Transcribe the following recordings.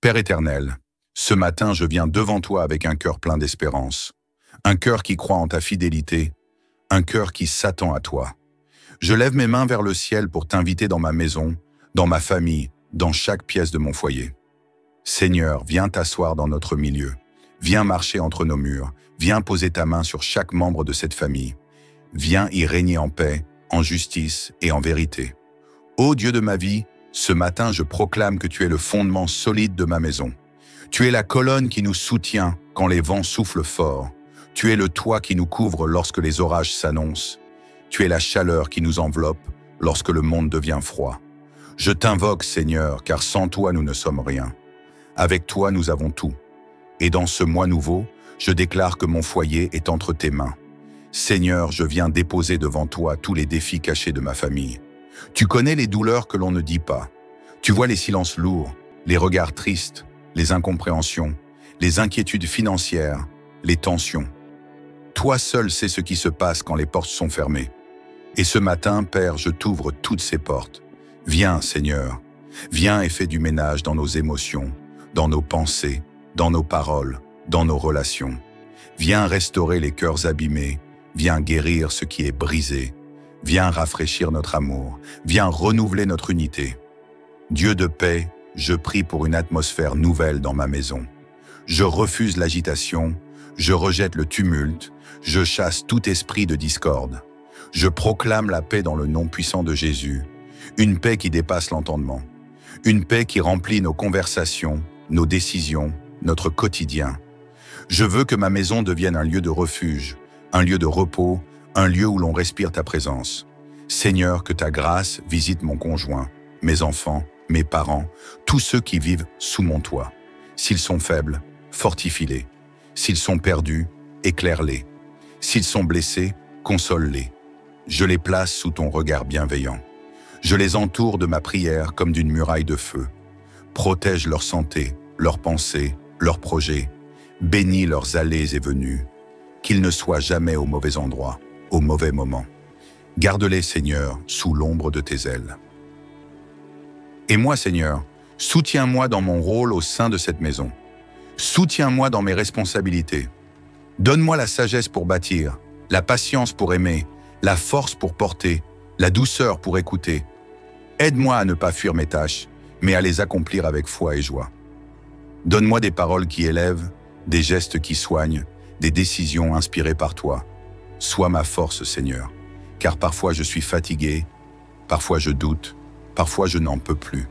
Père éternel, ce matin je viens devant toi avec un cœur plein d'espérance, un cœur qui croit en ta fidélité, un cœur qui s'attend à toi. Je lève mes mains vers le ciel pour t'inviter dans ma maison, dans ma famille, dans chaque pièce de mon foyer. Seigneur, viens t'asseoir dans notre milieu, viens marcher entre nos murs, viens poser ta main sur chaque membre de cette famille. Viens y régner en paix, en justice et en vérité. Ô Dieu de ma vie, ce matin je proclame que tu es le fondement solide de ma maison. Tu es la colonne qui nous soutient quand les vents soufflent fort. Tu es le toit qui nous couvre lorsque les orages s'annoncent. Tu es la chaleur qui nous enveloppe lorsque le monde devient froid. Je t'invoque, Seigneur, car sans toi nous ne sommes rien. Avec toi nous avons tout. Et dans ce mois nouveau, je déclare que mon foyer est entre tes mains. Seigneur, je viens déposer devant toi tous les défis cachés de ma famille. Tu connais les douleurs que l'on ne dit pas. Tu vois les silences lourds, les regards tristes, les incompréhensions, les inquiétudes financières, les tensions. Toi seul sais ce qui se passe quand les portes sont fermées. Et ce matin, Père, je t'ouvre toutes ces portes. Viens, Seigneur, viens et fais du ménage dans nos émotions, dans nos pensées, dans nos paroles, dans nos relations. Viens restaurer les cœurs abîmés, viens guérir ce qui est brisé, viens rafraîchir notre amour, viens renouveler notre unité. Dieu de paix, je prie pour une atmosphère nouvelle dans ma maison. Je refuse l'agitation, je rejette le tumulte, je chasse tout esprit de discorde. Je proclame la paix dans le nom puissant de Jésus, une paix qui dépasse l'entendement, une paix qui remplit nos conversations, nos décisions, notre quotidien. Je veux que ma maison devienne un lieu de refuge, un lieu de repos, un lieu où l'on respire ta présence. Seigneur, que ta grâce visite mon conjoint, mes enfants, mes parents, tous ceux qui vivent sous mon toit. S'ils sont faibles, fortifie-les. S'ils sont perdus, éclaire-les. S'ils sont blessés, console-les. Je les place sous ton regard bienveillant. Je les entoure de ma prière comme d'une muraille de feu. Protège leur santé, leurs pensées, leurs projets. Bénis leurs allées et venues. Qu'ils ne soient jamais au mauvais endroit, au mauvais moment. Garde-les, Seigneur, sous l'ombre de tes ailes. Et moi, Seigneur, soutiens-moi dans mon rôle au sein de cette maison. Soutiens-moi dans mes responsabilités. Donne-moi la sagesse pour bâtir, la patience pour aimer, la force pour porter, la douceur pour écouter. Aide-moi à ne pas fuir mes tâches, mais à les accomplir avec foi et joie. Donne-moi des paroles qui élèvent, des gestes qui soignent, des décisions inspirées par toi. Sois ma force, Seigneur, car parfois je suis fatigué, parfois je doute, parfois je n'en peux plus.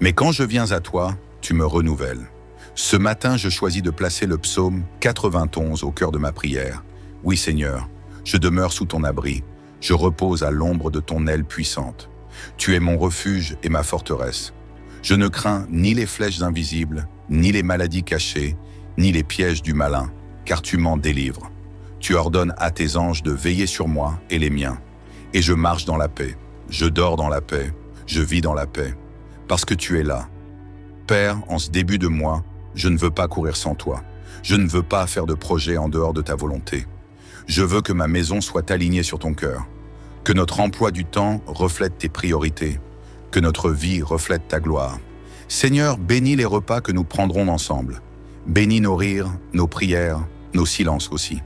Mais quand je viens à toi, tu me renouvelles. Ce matin, je choisis de placer le psaume 91 au cœur de ma prière. Oui, Seigneur, je demeure sous ton abri, je repose à l'ombre de ton aile puissante. Tu es mon refuge et ma forteresse. Je ne crains ni les flèches invisibles, ni les maladies cachées, ni les pièges du malin, car tu m'en délivres. Tu ordonnes à tes anges de veiller sur moi et les miens. Et je marche dans la paix, je dors dans la paix, je vis dans la paix, parce que tu es là. Père, en ce début de mois, je ne veux pas courir sans toi. Je ne veux pas faire de projet en dehors de ta volonté. Je veux que ma maison soit alignée sur ton cœur, que notre emploi du temps reflète tes priorités, que notre vie reflète ta gloire. Seigneur, bénis les repas que nous prendrons ensemble. Bénis nos rires, nos prières, nos silences aussi.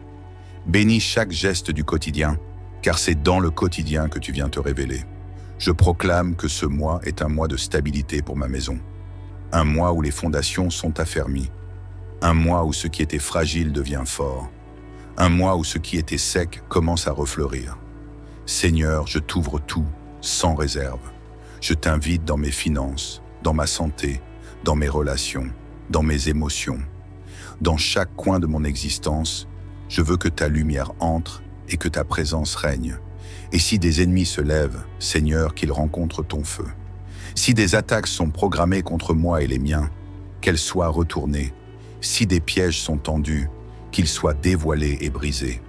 Bénis chaque geste du quotidien, car c'est dans le quotidien que tu viens te révéler. Je proclame que ce mois est un mois de stabilité pour ma maison. Un mois où les fondations sont affermies. Un mois où ce qui était fragile devient fort. Un mois où ce qui était sec commence à refleurir. Seigneur, je t'ouvre tout, sans réserve. Je t'invite dans mes finances, dans ma santé, dans mes relations, dans mes émotions. Dans chaque coin de mon existence, je veux que ta lumière entre et que ta présence règne. Et si des ennemis se lèvent, Seigneur, qu'ils rencontrent ton feu. Si des attaques sont programmées contre moi et les miens, qu'elles soient retournées. Si des pièges sont tendus, qu'ils soient dévoilés et brisés.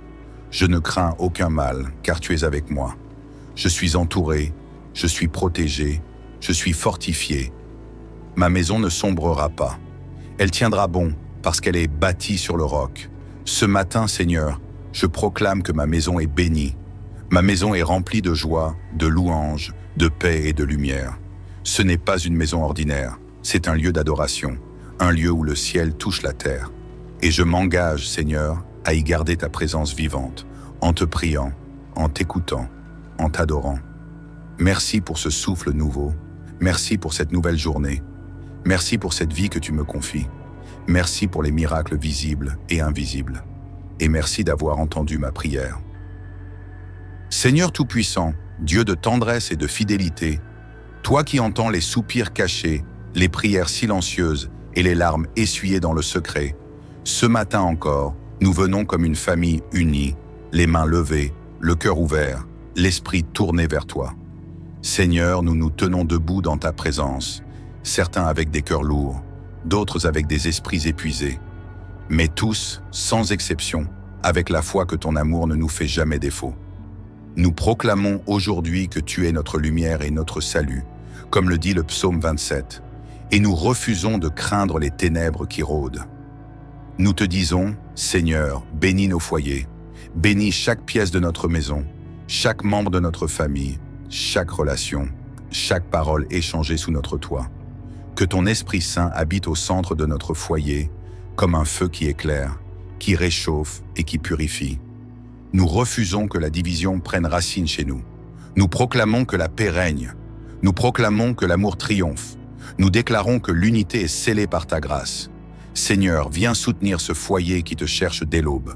Je ne crains aucun mal, car tu es avec moi. Je suis entouré, je suis protégé, je suis fortifié. Ma maison ne sombrera pas. Elle tiendra bon, parce qu'elle est bâtie sur le roc. Ce matin, Seigneur, je proclame que ma maison est bénie. Ma maison est remplie de joie, de louanges, de paix et de lumière. Ce n'est pas une maison ordinaire, C'est un lieu d'adoration, un lieu où le ciel touche la terre. Et je m'engage, Seigneur, à y garder ta présence vivante, en te priant, en t'écoutant, en t'adorant. Merci pour ce souffle nouveau. Merci pour cette nouvelle journée. Merci pour cette vie que tu me confies. Merci pour les miracles visibles et invisibles. Et merci d'avoir entendu ma prière. Seigneur Tout-Puissant, Dieu de tendresse et de fidélité, toi qui entends les soupirs cachés, les prières silencieuses et les larmes essuyées dans le secret, ce matin encore, nous venons comme une famille unie, les mains levées, le cœur ouvert, l'esprit tourné vers toi. Seigneur, nous nous tenons debout dans ta présence, certains avec des cœurs lourds, d'autres avec des esprits épuisés, mais tous, sans exception, avec la foi que ton amour ne nous fait jamais défaut. Nous proclamons aujourd'hui que tu es notre lumière et notre salut, comme le dit le psaume 27, et nous refusons de craindre les ténèbres qui rôdent. Nous te disons, Seigneur, bénis nos foyers, bénis chaque pièce de notre maison, chaque membre de notre famille, chaque relation, chaque parole échangée sous notre toit. Que ton Esprit Saint habite au centre de notre foyer, comme un feu qui éclaire, qui réchauffe et qui purifie. Nous refusons que la division prenne racine chez nous. Nous proclamons que la paix règne. Nous proclamons que l'amour triomphe. Nous déclarons que l'unité est scellée par ta grâce. Seigneur, viens soutenir ce foyer qui te cherche dès l'aube.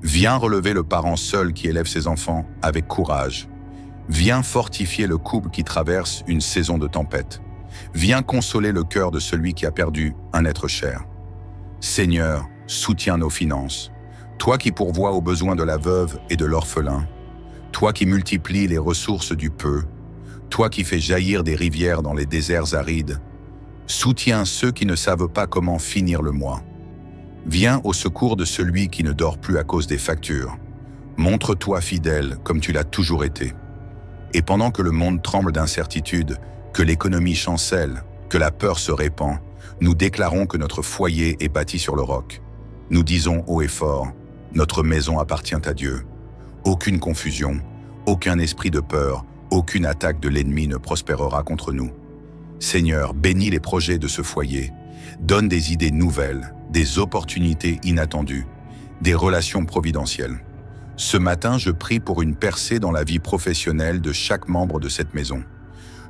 Viens relever le parent seul qui élève ses enfants avec courage. Viens fortifier le couple qui traverse une saison de tempête. Viens consoler le cœur de celui qui a perdu un être cher. Seigneur, soutiens nos finances. Toi qui pourvois aux besoins de la veuve et de l'orphelin. Toi qui multiplies les ressources du peu. Toi qui fais jaillir des rivières dans les déserts arides. Soutiens ceux qui ne savent pas comment finir le mois. Viens au secours de celui qui ne dort plus à cause des factures. Montre-toi fidèle comme tu l'as toujours été. Et pendant que le monde tremble d'incertitude, que l'économie chancelle, que la peur se répand, nous déclarons que notre foyer est bâti sur le roc. Nous disons haut et fort, notre maison appartient à Dieu. Aucune confusion, aucun esprit de peur, aucune attaque de l'ennemi ne prospérera contre nous. Seigneur, bénis les projets de ce foyer, donne des idées nouvelles, des opportunités inattendues, des relations providentielles. Ce matin, je prie pour une percée dans la vie professionnelle de chaque membre de cette maison.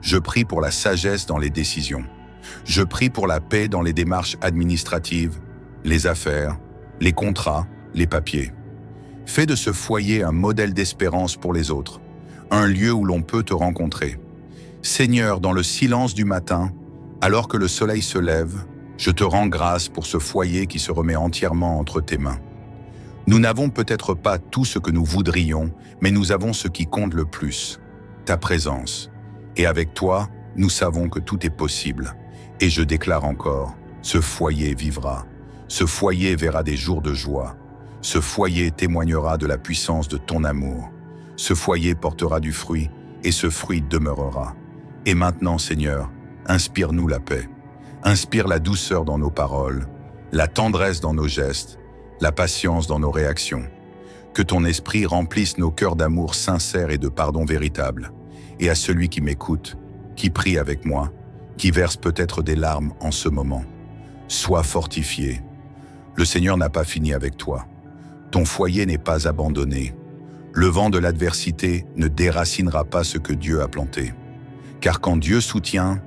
Je prie pour la sagesse dans les décisions. Je prie pour la paix dans les démarches administratives, les affaires, les contrats, les papiers. Fais de ce foyer un modèle d'espérance pour les autres, un lieu où l'on peut te rencontrer. Seigneur, dans le silence du matin, alors que le soleil se lève, je te rends grâce pour ce foyer qui se remet entièrement entre tes mains. Nous n'avons peut-être pas tout ce que nous voudrions, mais nous avons ce qui compte le plus, ta présence. Et avec toi, nous savons que tout est possible. Et je déclare encore, ce foyer vivra. Ce foyer verra des jours de joie. Ce foyer témoignera de la puissance de ton amour. Ce foyer portera du fruit, et ce fruit demeurera. Et maintenant, Seigneur, inspire-nous la paix. Inspire la douceur dans nos paroles, la tendresse dans nos gestes, la patience dans nos réactions. Que ton esprit remplisse nos cœurs d'amour sincère et de pardon véritable. Et à celui qui m'écoute, qui prie avec moi, qui verse peut-être des larmes en ce moment, sois fortifié. Le Seigneur n'a pas fini avec toi. Ton foyer n'est pas abandonné. Le vent de l'adversité ne déracinera pas ce que Dieu a planté. Car quand Dieu soutient,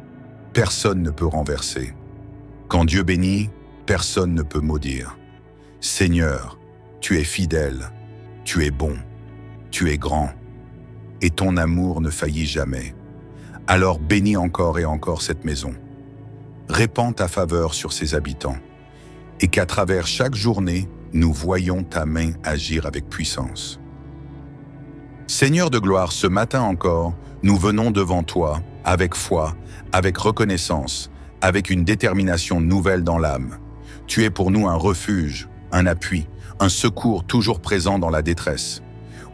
personne ne peut renverser. Quand Dieu bénit, personne ne peut maudire. Seigneur, tu es fidèle, tu es bon, tu es grand, et ton amour ne faillit jamais. Alors bénis encore et encore cette maison. Répands ta faveur sur ses habitants, et qu'à travers chaque journée, nous voyons ta main agir avec puissance. Seigneur de gloire, ce matin encore, nous venons devant toi, avec foi, avec reconnaissance, avec une détermination nouvelle dans l'âme. Tu es pour nous un refuge, un appui, un secours toujours présent dans la détresse.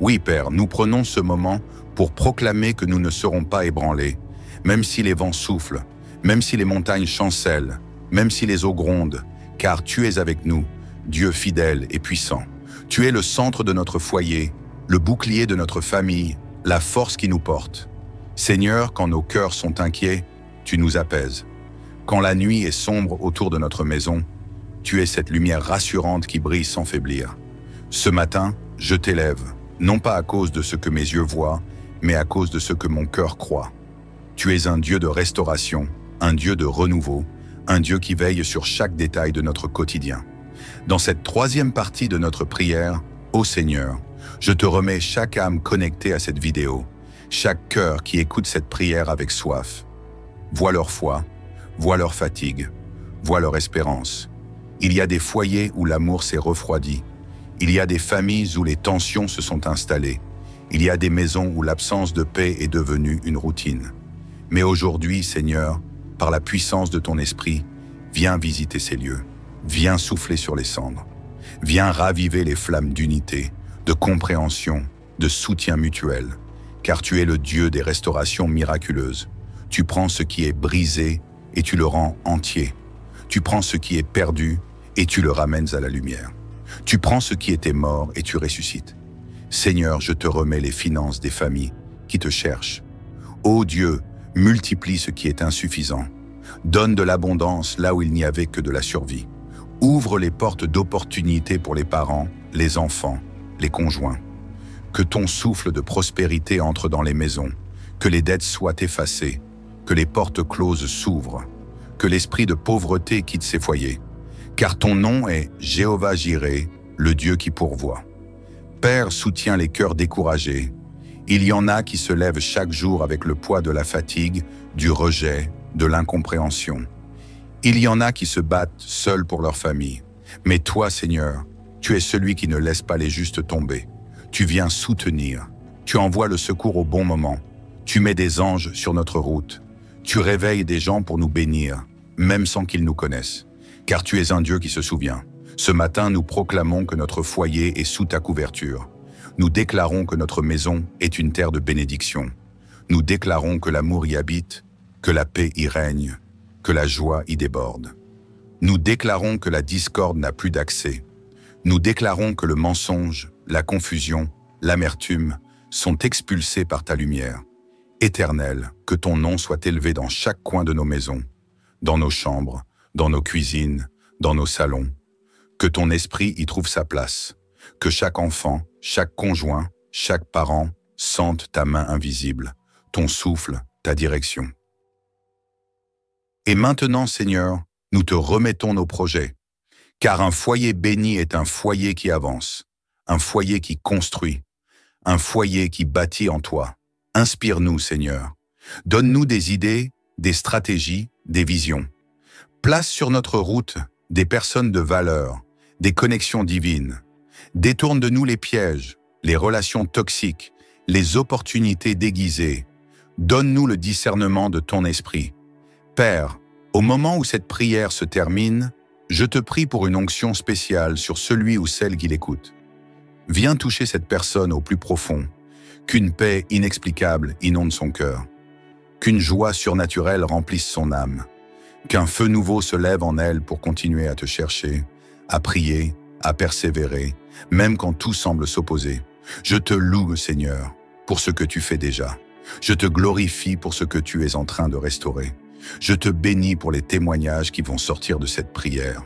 Oui, Père, nous prenons ce moment pour proclamer que nous ne serons pas ébranlés, même si les vents soufflent, même si les montagnes chancellent, même si les eaux grondent, car tu es avec nous, Dieu fidèle et puissant. Tu es le centre de notre foyer, le bouclier de notre famille, la force qui nous porte. Seigneur, quand nos cœurs sont inquiets, tu nous apaises. Quand la nuit est sombre autour de notre maison, tu es cette lumière rassurante qui brille sans faiblir. Ce matin, je t'élève, non pas à cause de ce que mes yeux voient, mais à cause de ce que mon cœur croit. Tu es un Dieu de restauration, un Dieu de renouveau, un Dieu qui veille sur chaque détail de notre quotidien. Dans cette troisième partie de notre prière, ô Seigneur, je te remets chaque âme connectée à cette vidéo, chaque cœur qui écoute cette prière avec soif. Vois leur foi, vois leur fatigue, vois leur espérance. Il y a des foyers où l'amour s'est refroidi. Il y a des familles où les tensions se sont installées. Il y a des maisons où l'absence de paix est devenue une routine. Mais aujourd'hui, Seigneur, par la puissance de ton esprit, viens visiter ces lieux. Viens souffler sur les cendres. Viens raviver les flammes d'unité, de compréhension, de soutien mutuel. Car tu es le Dieu des restaurations miraculeuses. Tu prends ce qui est brisé et tu le rends entier. Tu prends ce qui est perdu et tu le ramènes à la lumière. Tu prends ce qui était mort et tu ressuscites. Seigneur, je te remets les finances des familles qui te cherchent. Ô Dieu, multiplie ce qui est insuffisant. Donne de l'abondance là où il n'y avait que de la survie. Ouvre les portes d'opportunités pour les parents, les enfants, les conjoints. Que ton souffle de prospérité entre dans les maisons, que les dettes soient effacées, que les portes closes s'ouvrent, que l'esprit de pauvreté quitte ses foyers. Car ton nom est Jéhovah Jireh, le Dieu qui pourvoit. Père, soutiens les cœurs découragés. Il y en a qui se lèvent chaque jour avec le poids de la fatigue, du rejet, de l'incompréhension. Il y en a qui se battent seuls pour leur famille. Mais toi, Seigneur, tu es celui qui ne laisse pas les justes tomber. Tu viens soutenir. Tu envoies le secours au bon moment. Tu mets des anges sur notre route. Tu réveilles des gens pour nous bénir, même sans qu'ils nous connaissent. Car tu es un Dieu qui se souvient. Ce matin, nous proclamons que notre foyer est sous ta couverture. Nous déclarons que notre maison est une terre de bénédiction. Nous déclarons que l'amour y habite, que la paix y règne, que la joie y déborde. Nous déclarons que la discorde n'a plus d'accès. Nous déclarons que le mensonge, la confusion, l'amertume sont expulsés par ta lumière. Éternel, que ton nom soit élevé dans chaque coin de nos maisons, dans nos chambres, dans nos cuisines, dans nos salons. Que ton esprit y trouve sa place. Que chaque enfant, chaque conjoint, chaque parent sente ta main invisible, ton souffle, ta direction. Et maintenant, Seigneur, nous te remettons nos projets, car un foyer béni est un foyer qui avance, un foyer qui construit, un foyer qui bâtit en toi. Inspire-nous, Seigneur. Donne-nous des idées, des stratégies, des visions. Place sur notre route des personnes de valeur, des connexions divines. Détourne de nous les pièges, les relations toxiques, les opportunités déguisées. Donne-nous le discernement de ton esprit. Père, au moment où cette prière se termine, je te prie pour une onction spéciale sur celui ou celle qui l'écoute. Viens toucher cette personne au plus profond, qu'une paix inexplicable inonde son cœur, qu'une joie surnaturelle remplisse son âme, qu'un feu nouveau se lève en elle pour continuer à te chercher, à prier, à persévérer, même quand tout semble s'opposer. Je te loue, Seigneur, pour ce que tu fais déjà. Je te glorifie pour ce que tu es en train de restaurer. Je te bénis pour les témoignages qui vont sortir de cette prière.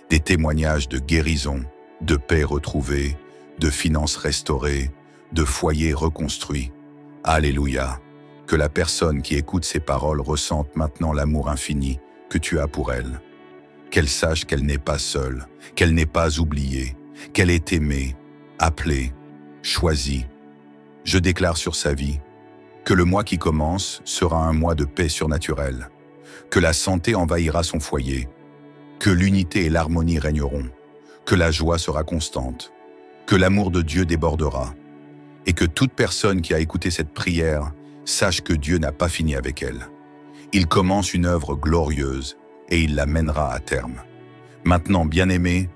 Des témoignages de guérison, de paix retrouvée, de finances restaurées, de foyers reconstruits. Alléluia. Que la personne qui écoute ces paroles ressente maintenant l'amour infini que tu as pour elle. Qu'elle sache qu'elle n'est pas seule, qu'elle n'est pas oubliée, qu'elle est aimée, appelée, choisie. Je déclare sur sa vie que le mois qui commence sera un mois de paix surnaturelle, que la santé envahira son foyer, que l'unité et l'harmonie régneront, que la joie sera constante, que l'amour de Dieu débordera, et que toute personne qui a écouté cette prière sache que Dieu n'a pas fini avec elle. Il commence une œuvre glorieuse et il la mènera à terme. Maintenant, bien-aimé,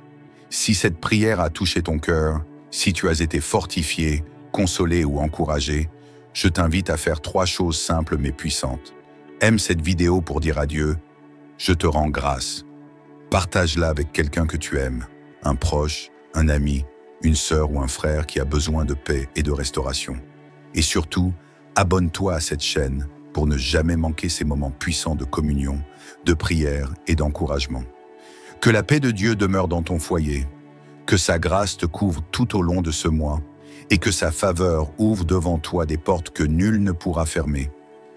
si cette prière a touché ton cœur, si tu as été fortifié, consolé ou encouragé, je t'invite à faire 3 choses simples mais puissantes. Aime cette vidéo pour dire à Dieu « Je te rends grâce ». Partage-la avec quelqu'un que tu aimes, un proche, un ami, une sœur ou un frère qui a besoin de paix et de restauration. Et surtout, abonne-toi à cette chaîne pour ne jamais manquer ces moments puissants de communion, de prière et d'encouragement. Que la paix de Dieu demeure dans ton foyer, que sa grâce te couvre tout au long de ce mois et que sa faveur ouvre devant toi des portes que nul ne pourra fermer.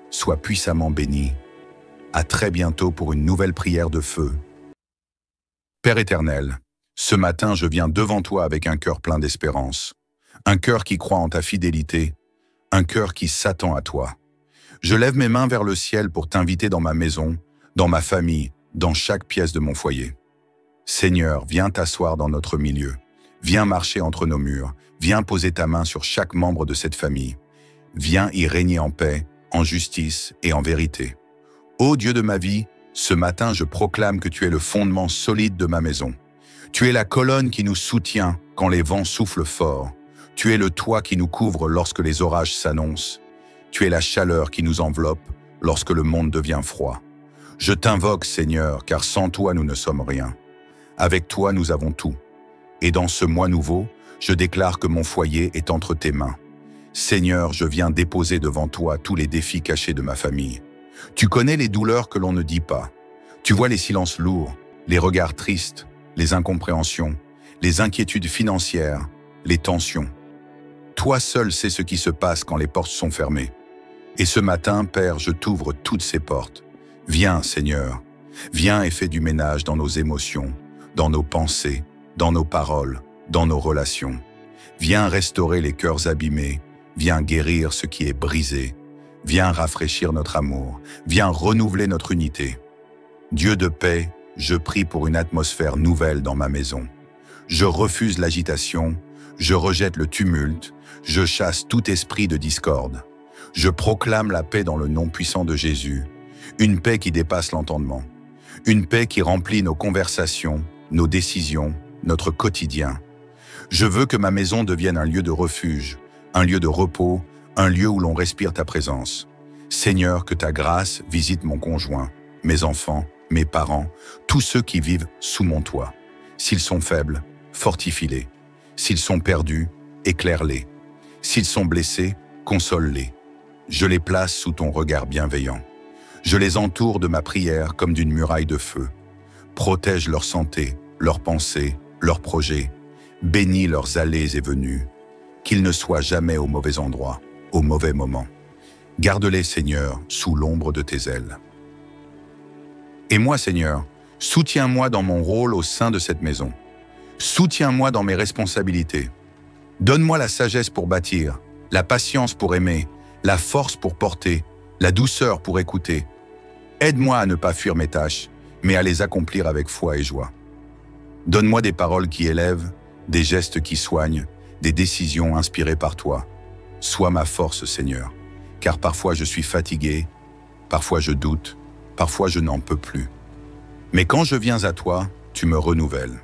Sois puissamment béni. À très bientôt pour une nouvelle prière de feu. Père éternel, ce matin je viens devant toi avec un cœur plein d'espérance, un cœur qui croit en ta fidélité, un cœur qui s'attend à toi. Je lève mes mains vers le ciel pour t'inviter dans ma maison, dans ma famille, dans chaque pièce de mon foyer. Seigneur, viens t'asseoir dans notre milieu. Viens marcher entre nos murs. Viens poser ta main sur chaque membre de cette famille. Viens y régner en paix, en justice et en vérité. Ô Dieu de ma vie, ce matin je proclame que tu es le fondement solide de ma maison. Tu es la colonne qui nous soutient quand les vents soufflent fort. Tu es le toit qui nous couvre lorsque les orages s'annoncent. Tu es la chaleur qui nous enveloppe lorsque le monde devient froid. Je t'invoque, Seigneur, car sans toi nous ne sommes rien. Avec toi nous avons tout. Et dans ce mois nouveau, je déclare que mon foyer est entre tes mains. Seigneur, je viens déposer devant toi tous les défis cachés de ma famille. Tu connais les douleurs que l'on ne dit pas. Tu vois les silences lourds, les regards tristes, les incompréhensions, les inquiétudes financières, les tensions. Toi seul sais ce qui se passe quand les portes sont fermées. Et ce matin, Père, je t'ouvre toutes ces portes. Viens, Seigneur, viens et fais du ménage dans nos émotions, dans nos pensées, dans nos paroles, dans nos relations. Viens restaurer les cœurs abîmés, viens guérir ce qui est brisé, viens rafraîchir notre amour, viens renouveler notre unité. Dieu de paix, je prie pour une atmosphère nouvelle dans ma maison. Je refuse l'agitation, je rejette le tumulte, je chasse tout esprit de discorde. Je proclame la paix dans le nom puissant de Jésus, une paix qui dépasse l'entendement, une paix qui remplit nos conversations, nos décisions, notre quotidien. Je veux que ma maison devienne un lieu de refuge, un lieu de repos, un lieu où l'on respire ta présence. Seigneur, que ta grâce visite mon conjoint, mes enfants, mes parents, tous ceux qui vivent sous mon toit. S'ils sont faibles, fortifie-les. S'ils sont perdus, éclaire-les. S'ils sont blessés, console-les. Je les place sous ton regard bienveillant. Je les entoure de ma prière comme d'une muraille de feu. Protège leur santé, leurs pensées, leurs projets. Bénis leurs allées et venues. Qu'ils ne soient jamais au mauvais endroit, au mauvais moment. Garde-les, Seigneur, sous l'ombre de tes ailes. Et moi, Seigneur, soutiens-moi dans mon rôle au sein de cette maison. Soutiens-moi dans mes responsabilités. Donne-moi la sagesse pour bâtir, la patience pour aimer, la force pour porter, la douceur pour écouter. Aide-moi à ne pas fuir mes tâches, mais à les accomplir avec foi et joie. Donne-moi des paroles qui élèvent, des gestes qui soignent, des décisions inspirées par toi. Sois ma force, Seigneur, car parfois je suis fatigué, parfois je doute, parfois je n'en peux plus. Mais quand je viens à toi, tu me renouvelles.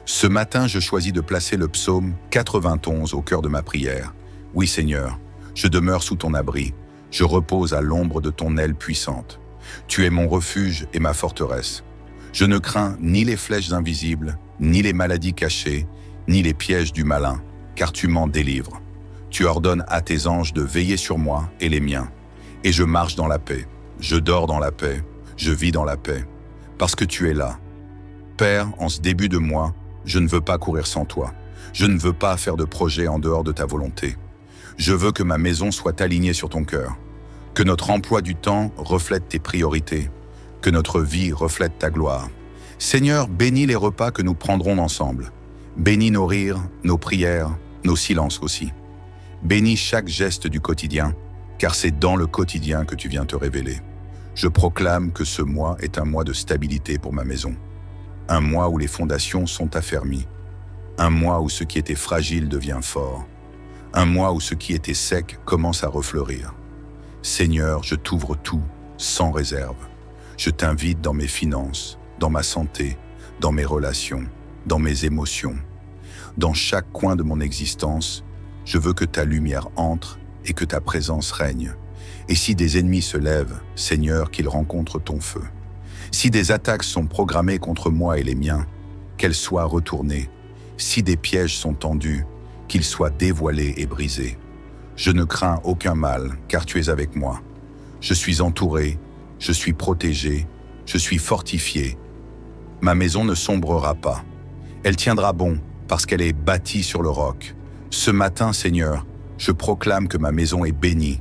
Ce matin, je choisis de placer le psaume 91 au cœur de ma prière. Oui, Seigneur, je demeure sous ton abri, je repose à l'ombre de ton aile puissante. Tu es mon refuge et ma forteresse. Je ne crains ni les flèches invisibles, ni les maladies cachées, ni les pièges du malin, car tu m'en délivres. Tu ordonnes à tes anges de veiller sur moi et les miens. Et je marche dans la paix, je dors dans la paix, je vis dans la paix, parce que tu es là. Père, en ce début de mois, je ne veux pas courir sans toi. Je ne veux pas faire de projet en dehors de ta volonté. Je veux que ma maison soit alignée sur ton cœur, que notre emploi du temps reflète tes priorités, que notre vie reflète ta gloire. Seigneur, bénis les repas que nous prendrons ensemble. Bénis nos rires, nos prières, nos silences aussi. Bénis chaque geste du quotidien, car c'est dans le quotidien que tu viens te révéler. Je proclame que ce mois est un mois de stabilité pour ma maison. Un mois où les fondations sont affermies. Un mois où ce qui était fragile devient fort. Un mois où ce qui était sec commence à refleurir. Seigneur, je t'ouvre tout, sans réserve. Je t'invite dans mes finances, dans ma santé, dans mes relations, dans mes émotions. Dans chaque coin de mon existence, je veux que ta lumière entre et que ta présence règne. Et si des ennemis se lèvent, Seigneur, qu'ils rencontrent ton feu. Si des attaques sont programmées contre moi et les miens, qu'elles soient retournées. Si des pièges sont tendus, qu'ils soient dévoilés et brisés. Je ne crains aucun mal, car tu es avec moi. Je suis entouré, je suis protégé, je suis fortifié. Ma maison ne sombrera pas. Elle tiendra bon parce qu'elle est bâtie sur le roc. Ce matin, Seigneur, je proclame que ma maison est bénie.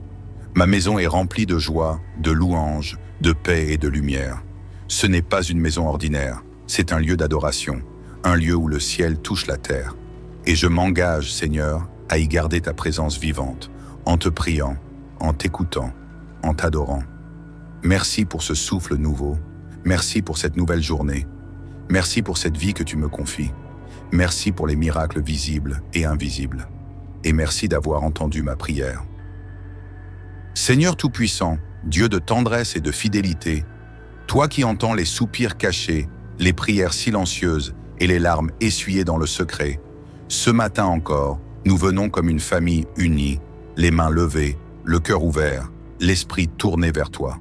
Ma maison est remplie de joie, de louanges, de paix et de lumière. Ce n'est pas une maison ordinaire, c'est un lieu d'adoration, un lieu où le ciel touche la terre. Et je m'engage, Seigneur, à y garder ta présence vivante, en te priant, en t'écoutant, en t'adorant. Merci pour ce souffle nouveau, merci pour cette nouvelle journée, merci pour cette vie que tu me confies, merci pour les miracles visibles et invisibles, et merci d'avoir entendu ma prière. Seigneur Tout-Puissant, Dieu de tendresse et de fidélité, toi qui entends les soupirs cachés, les prières silencieuses et les larmes essuyées dans le secret, ce matin encore, nous venons comme une famille unie, les mains levées, le cœur ouvert, l'esprit tourné vers toi.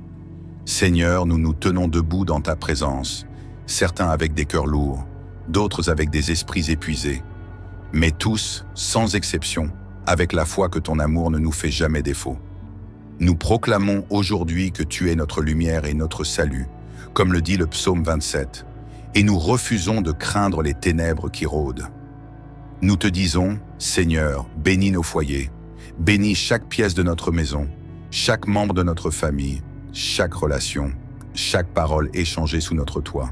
Seigneur, nous nous tenons debout dans ta présence, certains avec des cœurs lourds, d'autres avec des esprits épuisés, mais tous, sans exception, avec la foi que ton amour ne nous fait jamais défaut. Nous proclamons aujourd'hui que tu es notre lumière et notre salut, comme le dit le psaume 27, et nous refusons de craindre les ténèbres qui rôdent. Nous te disons, Seigneur, bénis nos foyers, bénis chaque pièce de notre maison, chaque membre de notre famille, chaque relation, chaque parole échangée sous notre toit.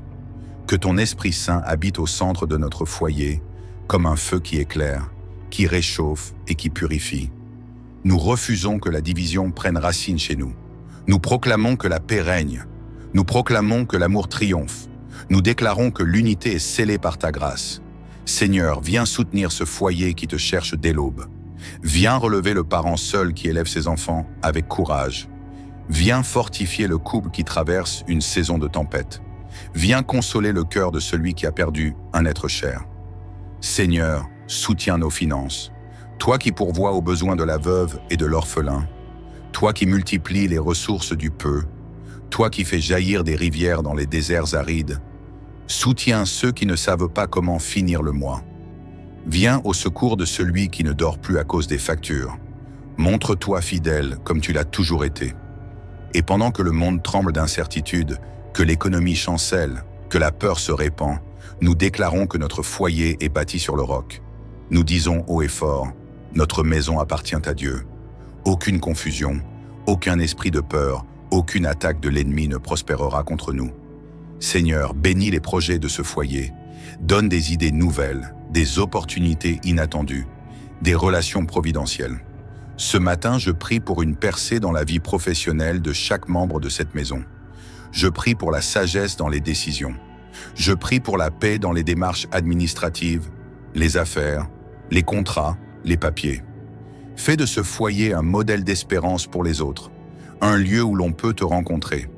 Que ton Esprit Saint habite au centre de notre foyer, comme un feu qui éclaire, qui réchauffe et qui purifie. Nous refusons que la division prenne racine chez nous. Nous proclamons que la paix règne. Nous proclamons que l'amour triomphe. Nous déclarons que l'unité est scellée par ta grâce. Seigneur, viens soutenir ce foyer qui te cherche dès l'aube. Viens relever le parent seul qui élève ses enfants avec courage. Viens fortifier le couple qui traverse une saison de tempête. Viens consoler le cœur de celui qui a perdu un être cher. Seigneur, soutiens nos finances. Toi qui pourvois aux besoins de la veuve et de l'orphelin. Toi qui multiplies les ressources du peu. Toi qui fais jaillir des rivières dans les déserts arides. Soutiens ceux qui ne savent pas comment finir le mois. Viens au secours de celui qui ne dort plus à cause des factures. Montre-toi fidèle comme tu l'as toujours été. Et pendant que le monde tremble d'incertitude, que l'économie chancelle, que la peur se répand, nous déclarons que notre foyer est bâti sur le roc. Nous disons haut et fort, notre maison appartient à Dieu. Aucune confusion, aucun esprit de peur, aucune attaque de l'ennemi ne prospérera contre nous. Seigneur, bénis les projets de ce foyer, donne des idées nouvelles, des opportunités inattendues, des relations providentielles. Ce matin, je prie pour une percée dans la vie professionnelle de chaque membre de cette maison. Je prie pour la sagesse dans les décisions. Je prie pour la paix dans les démarches administratives, les affaires, les contrats, les papiers. Fais de ce foyer un modèle d'espérance pour les autres, un lieu où l'on peut te rencontrer.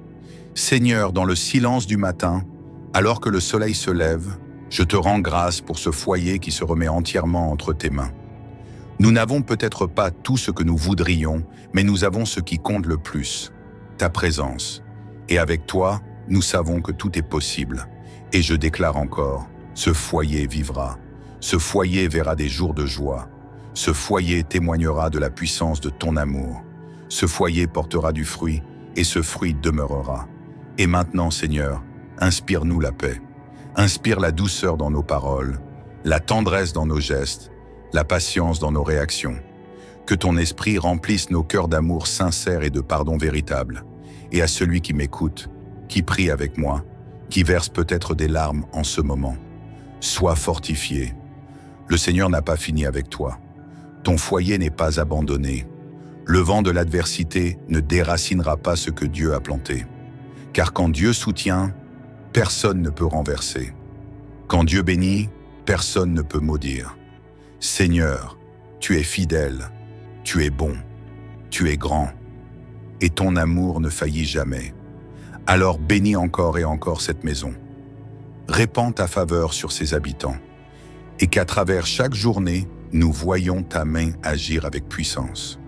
Seigneur, dans le silence du matin, alors que le soleil se lève, je te rends grâce pour ce foyer qui se remet entièrement entre tes mains. Nous n'avons peut-être pas tout ce que nous voudrions, mais nous avons ce qui compte le plus, ta présence. Et avec toi, nous savons que tout est possible. Et je déclare encore, ce foyer vivra. Ce foyer verra des jours de joie. Ce foyer témoignera de la puissance de ton amour. Ce foyer portera du fruit, et ce fruit demeurera. Et maintenant, Seigneur, inspire-nous la paix. Inspire la douceur dans nos paroles, la tendresse dans nos gestes, la patience dans nos réactions. Que ton esprit remplisse nos cœurs d'amour sincère et de pardon véritable. Et à celui qui m'écoute, qui prie avec moi, qui verse peut-être des larmes en ce moment, sois fortifié. Le Seigneur n'a pas fini avec toi. Ton foyer n'est pas abandonné. Le vent de l'adversité ne déracinera pas ce que Dieu a planté. Car quand Dieu soutient, personne ne peut renverser. Quand Dieu bénit, personne ne peut maudire. Seigneur, tu es fidèle, tu es bon, tu es grand, et ton amour ne faillit jamais. Alors bénis encore et encore cette maison. Répands ta faveur sur ses habitants, et qu'à travers chaque journée, nous voyons ta main agir avec puissance.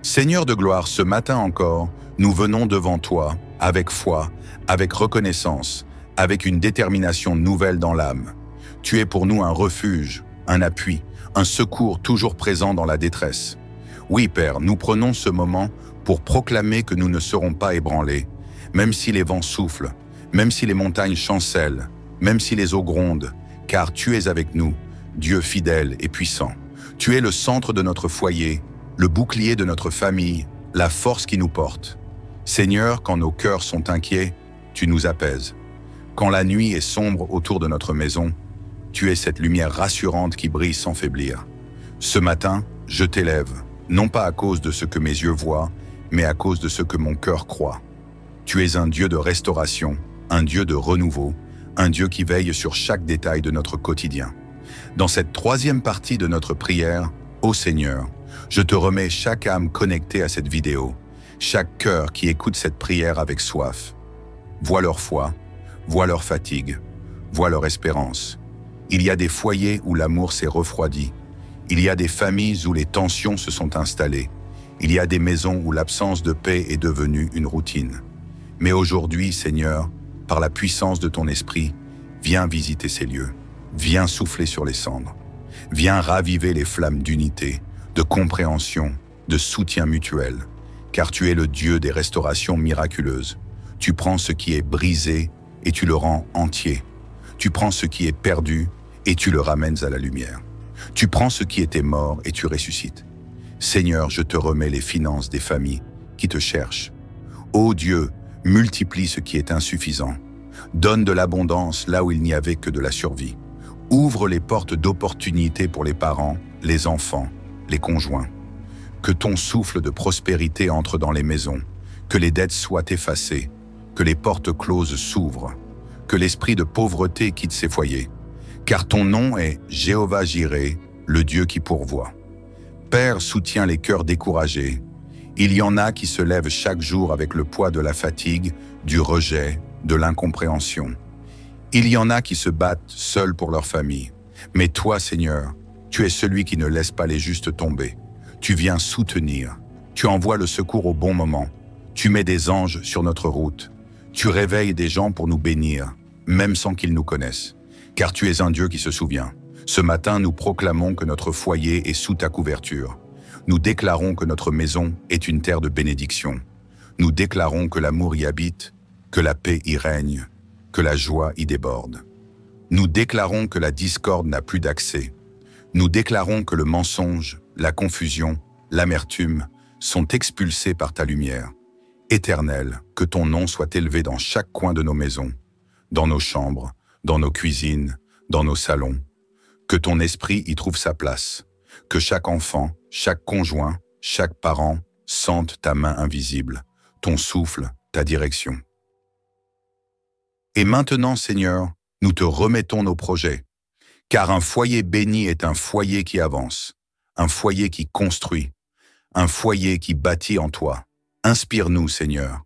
Seigneur de gloire, ce matin encore, nous venons devant toi, avec foi, avec reconnaissance, avec une détermination nouvelle dans l'âme. Tu es pour nous un refuge, un appui, un secours toujours présent dans la détresse. Oui, Père, nous prenons ce moment pour proclamer que nous ne serons pas ébranlés, même si les vents soufflent, même si les montagnes chancellent, même si les eaux grondent, car tu es avec nous, Dieu fidèle et puissant. Tu es le centre de notre foyer, le bouclier de notre famille, la force qui nous porte. Seigneur, quand nos cœurs sont inquiets, tu nous apaises. Quand la nuit est sombre autour de notre maison, tu es cette lumière rassurante qui brille sans faiblir. Ce matin, je t'élève, non pas à cause de ce que mes yeux voient, mais à cause de ce que mon cœur croit. Tu es un Dieu de restauration, un Dieu de renouveau, un Dieu qui veille sur chaque détail de notre quotidien. Dans cette troisième partie de notre prière, ô Seigneur, je te remets chaque âme connectée à cette vidéo, chaque cœur qui écoute cette prière avec soif. Vois leur foi, vois leur fatigue, vois leur espérance. Il y a des foyers où l'amour s'est refroidi. Il y a des familles où les tensions se sont installées. Il y a des maisons où l'absence de paix est devenue une routine. Mais aujourd'hui, Seigneur, par la puissance de ton esprit, viens visiter ces lieux. Viens souffler sur les cendres. Viens raviver les flammes d'unité, de compréhension, de soutien mutuel. Car tu es le Dieu des restaurations miraculeuses. Tu prends ce qui est brisé et tu le rends entier. Tu prends ce qui est perdu et tu le ramènes à la lumière. Tu prends ce qui était mort et tu ressuscites. Seigneur, je te remets les finances des familles qui te cherchent. Ô Dieu, multiplie ce qui est insuffisant. Donne de l'abondance là où il n'y avait que de la survie. Ouvre les portes d'opportunités pour les parents, les enfants, les conjoints. Que ton souffle de prospérité entre dans les maisons, que les dettes soient effacées, que les portes closes s'ouvrent, que l'esprit de pauvreté quitte ses foyers. Car ton nom est Jéhovah Jireh, le Dieu qui pourvoit. Père, soutiens les cœurs découragés. Il y en a qui se lèvent chaque jour avec le poids de la fatigue, du rejet, de l'incompréhension. Il y en a qui se battent seuls pour leur famille. Mais toi, Seigneur, tu es celui qui ne laisse pas les justes tomber. Tu viens soutenir. Tu envoies le secours au bon moment. Tu mets des anges sur notre route. Tu réveilles des gens pour nous bénir, même sans qu'ils nous connaissent. Car tu es un Dieu qui se souvient. Ce matin, nous proclamons que notre foyer est sous ta couverture. Nous déclarons que notre maison est une terre de bénédiction. Nous déclarons que l'amour y habite, que la paix y règne, que la joie y déborde. Nous déclarons que la discorde n'a plus d'accès. Nous déclarons que le mensonge, la confusion, l'amertume sont expulsés par ta lumière. Éternel, que ton nom soit élevé dans chaque coin de nos maisons, dans nos chambres, dans nos cuisines, dans nos salons. Que ton esprit y trouve sa place. Que chaque enfant, chaque conjoint, chaque parent sente ta main invisible, ton souffle, ta direction. Et maintenant, Seigneur, nous te remettons nos projets, car un foyer béni est un foyer qui avance, un foyer qui construit, un foyer qui bâtit en toi. Inspire-nous, Seigneur.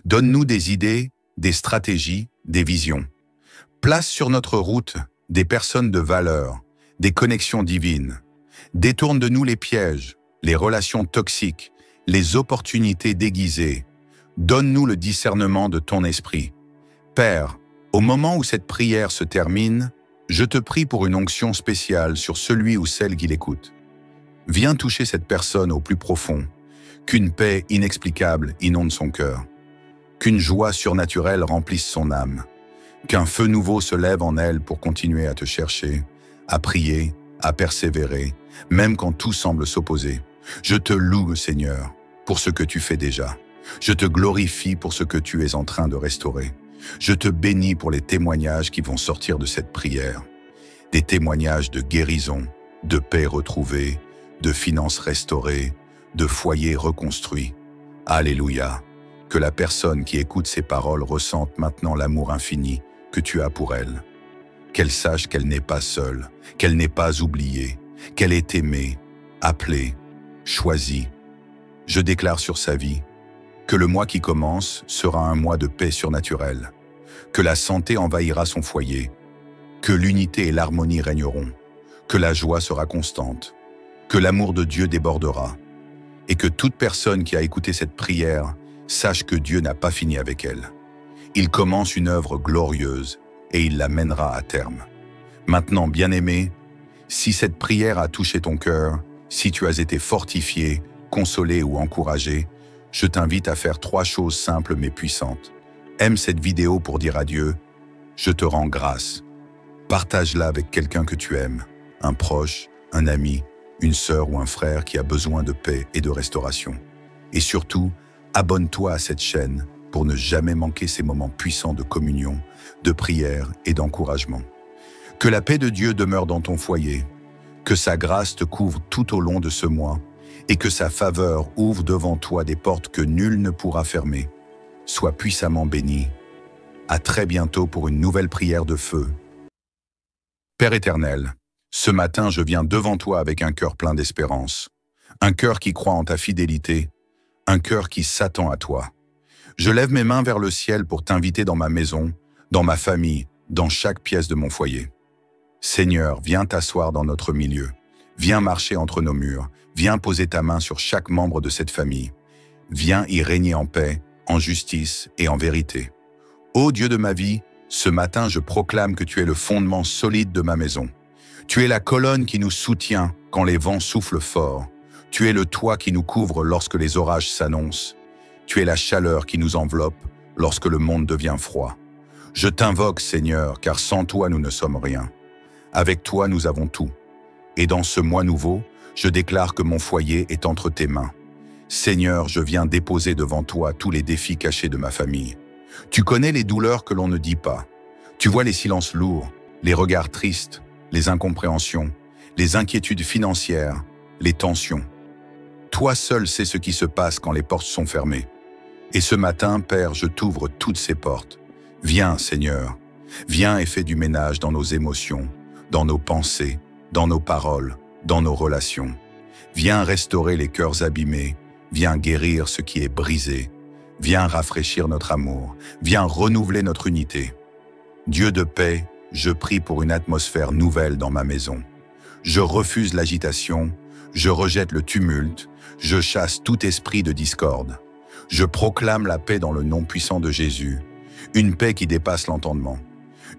Donne-nous des idées, des stratégies, des visions. Place sur notre route des personnes de valeur, des connexions divines. Détourne de nous les pièges, les relations toxiques, les opportunités déguisées. Donne-nous le discernement de ton esprit. Père, au moment où cette prière se termine, je te prie pour une onction spéciale sur celui ou celle qui l'écoute. Viens toucher cette personne au plus profond, qu'une paix inexplicable inonde son cœur, qu'une joie surnaturelle remplisse son âme, qu'un feu nouveau se lève en elle pour continuer à te chercher, à prier, à persévérer, même quand tout semble s'opposer. Je te loue, Seigneur, pour ce que tu fais déjà. Je te glorifie pour ce que tu es en train de restaurer. Je te bénis pour les témoignages qui vont sortir de cette prière. Des témoignages de guérison, de paix retrouvée, de finances restaurées, de foyers reconstruits. Alléluia! Que la personne qui écoute ces paroles ressente maintenant l'amour infini que tu as pour elle. Qu'elle sache qu'elle n'est pas seule, qu'elle n'est pas oubliée, qu'elle est aimée, appelée, choisie. Je déclare sur sa vie que le mois qui commence sera un mois de paix surnaturelle, que la santé envahira son foyer, que l'unité et l'harmonie régneront, que la joie sera constante, que l'amour de Dieu débordera, et que toute personne qui a écouté cette prière sache que Dieu n'a pas fini avec elle. Il commence une œuvre glorieuse et il la mènera à terme. Maintenant, bien-aimé, si cette prière a touché ton cœur, si tu as été fortifié, consolé ou encouragé, je t'invite à faire 3 choses simples mais puissantes. Aime cette vidéo pour dire adieu. Je te rends grâce. Partage-la avec quelqu'un que tu aimes, un proche, un ami, une sœur ou un frère qui a besoin de paix et de restauration. Et surtout, abonne-toi à cette chaîne pour ne jamais manquer ces moments puissants de communion, de prière et d'encouragement. Que la paix de Dieu demeure dans ton foyer, que sa grâce te couvre tout au long de ce mois et que sa faveur ouvre devant toi des portes que nul ne pourra fermer. Sois puissamment béni. À très bientôt pour une nouvelle prière de feu. Père éternel, ce matin je viens devant toi avec un cœur plein d'espérance, un cœur qui croit en ta fidélité, un cœur qui s'attend à toi. Je lève mes mains vers le ciel pour t'inviter dans ma maison, dans ma famille, dans chaque pièce de mon foyer. Seigneur, viens t'asseoir dans notre milieu. Viens marcher entre nos murs. Viens poser ta main sur chaque membre de cette famille. Viens y régner en paix, en justice et en vérité. Ô Dieu de ma vie, ce matin je proclame que tu es le fondement solide de ma maison. Tu es la colonne qui nous soutient quand les vents soufflent fort. Tu es le toit qui nous couvre lorsque les orages s'annoncent. Tu es la chaleur qui nous enveloppe lorsque le monde devient froid. Je t'invoque, Seigneur, car sans toi nous ne sommes rien. Avec toi nous avons tout. Et dans ce mois nouveau, je déclare que mon foyer est entre tes mains. Seigneur, je viens déposer devant toi tous les défis cachés de ma famille. Tu connais les douleurs que l'on ne dit pas. Tu vois les silences lourds, les regards tristes, les incompréhensions, les inquiétudes financières, les tensions. Toi seul sais ce qui se passe quand les portes sont fermées. Et ce matin, Père, je t'ouvre toutes ces portes. Viens, Seigneur, viens et fais du ménage dans nos émotions, dans nos pensées, dans nos paroles, dans nos relations. Viens restaurer les cœurs abîmés, viens guérir ce qui est brisé, viens rafraîchir notre amour, viens renouveler notre unité. Dieu de paix, je prie pour une atmosphère nouvelle dans ma maison. Je refuse l'agitation, je rejette le tumulte, je chasse tout esprit de discorde. Je proclame la paix dans le nom puissant de Jésus, une paix qui dépasse l'entendement,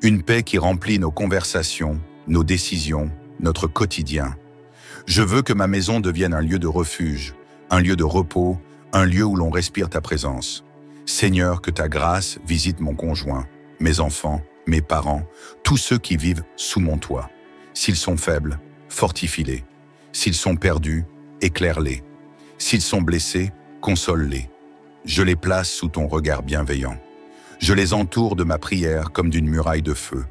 une paix qui remplit nos conversations, nos décisions, notre quotidien. Je veux que ma maison devienne un lieu de refuge, un lieu de repos, un lieu où l'on respire ta présence. Seigneur, que ta grâce visite mon conjoint, mes enfants, mes parents, tous ceux qui vivent sous mon toit. S'ils sont faibles, fortifie-les. S'ils sont perdus, éclaire-les. S'ils sont blessés, console-les. Je les place sous ton regard bienveillant. Je les entoure de ma prière comme d'une muraille de feu.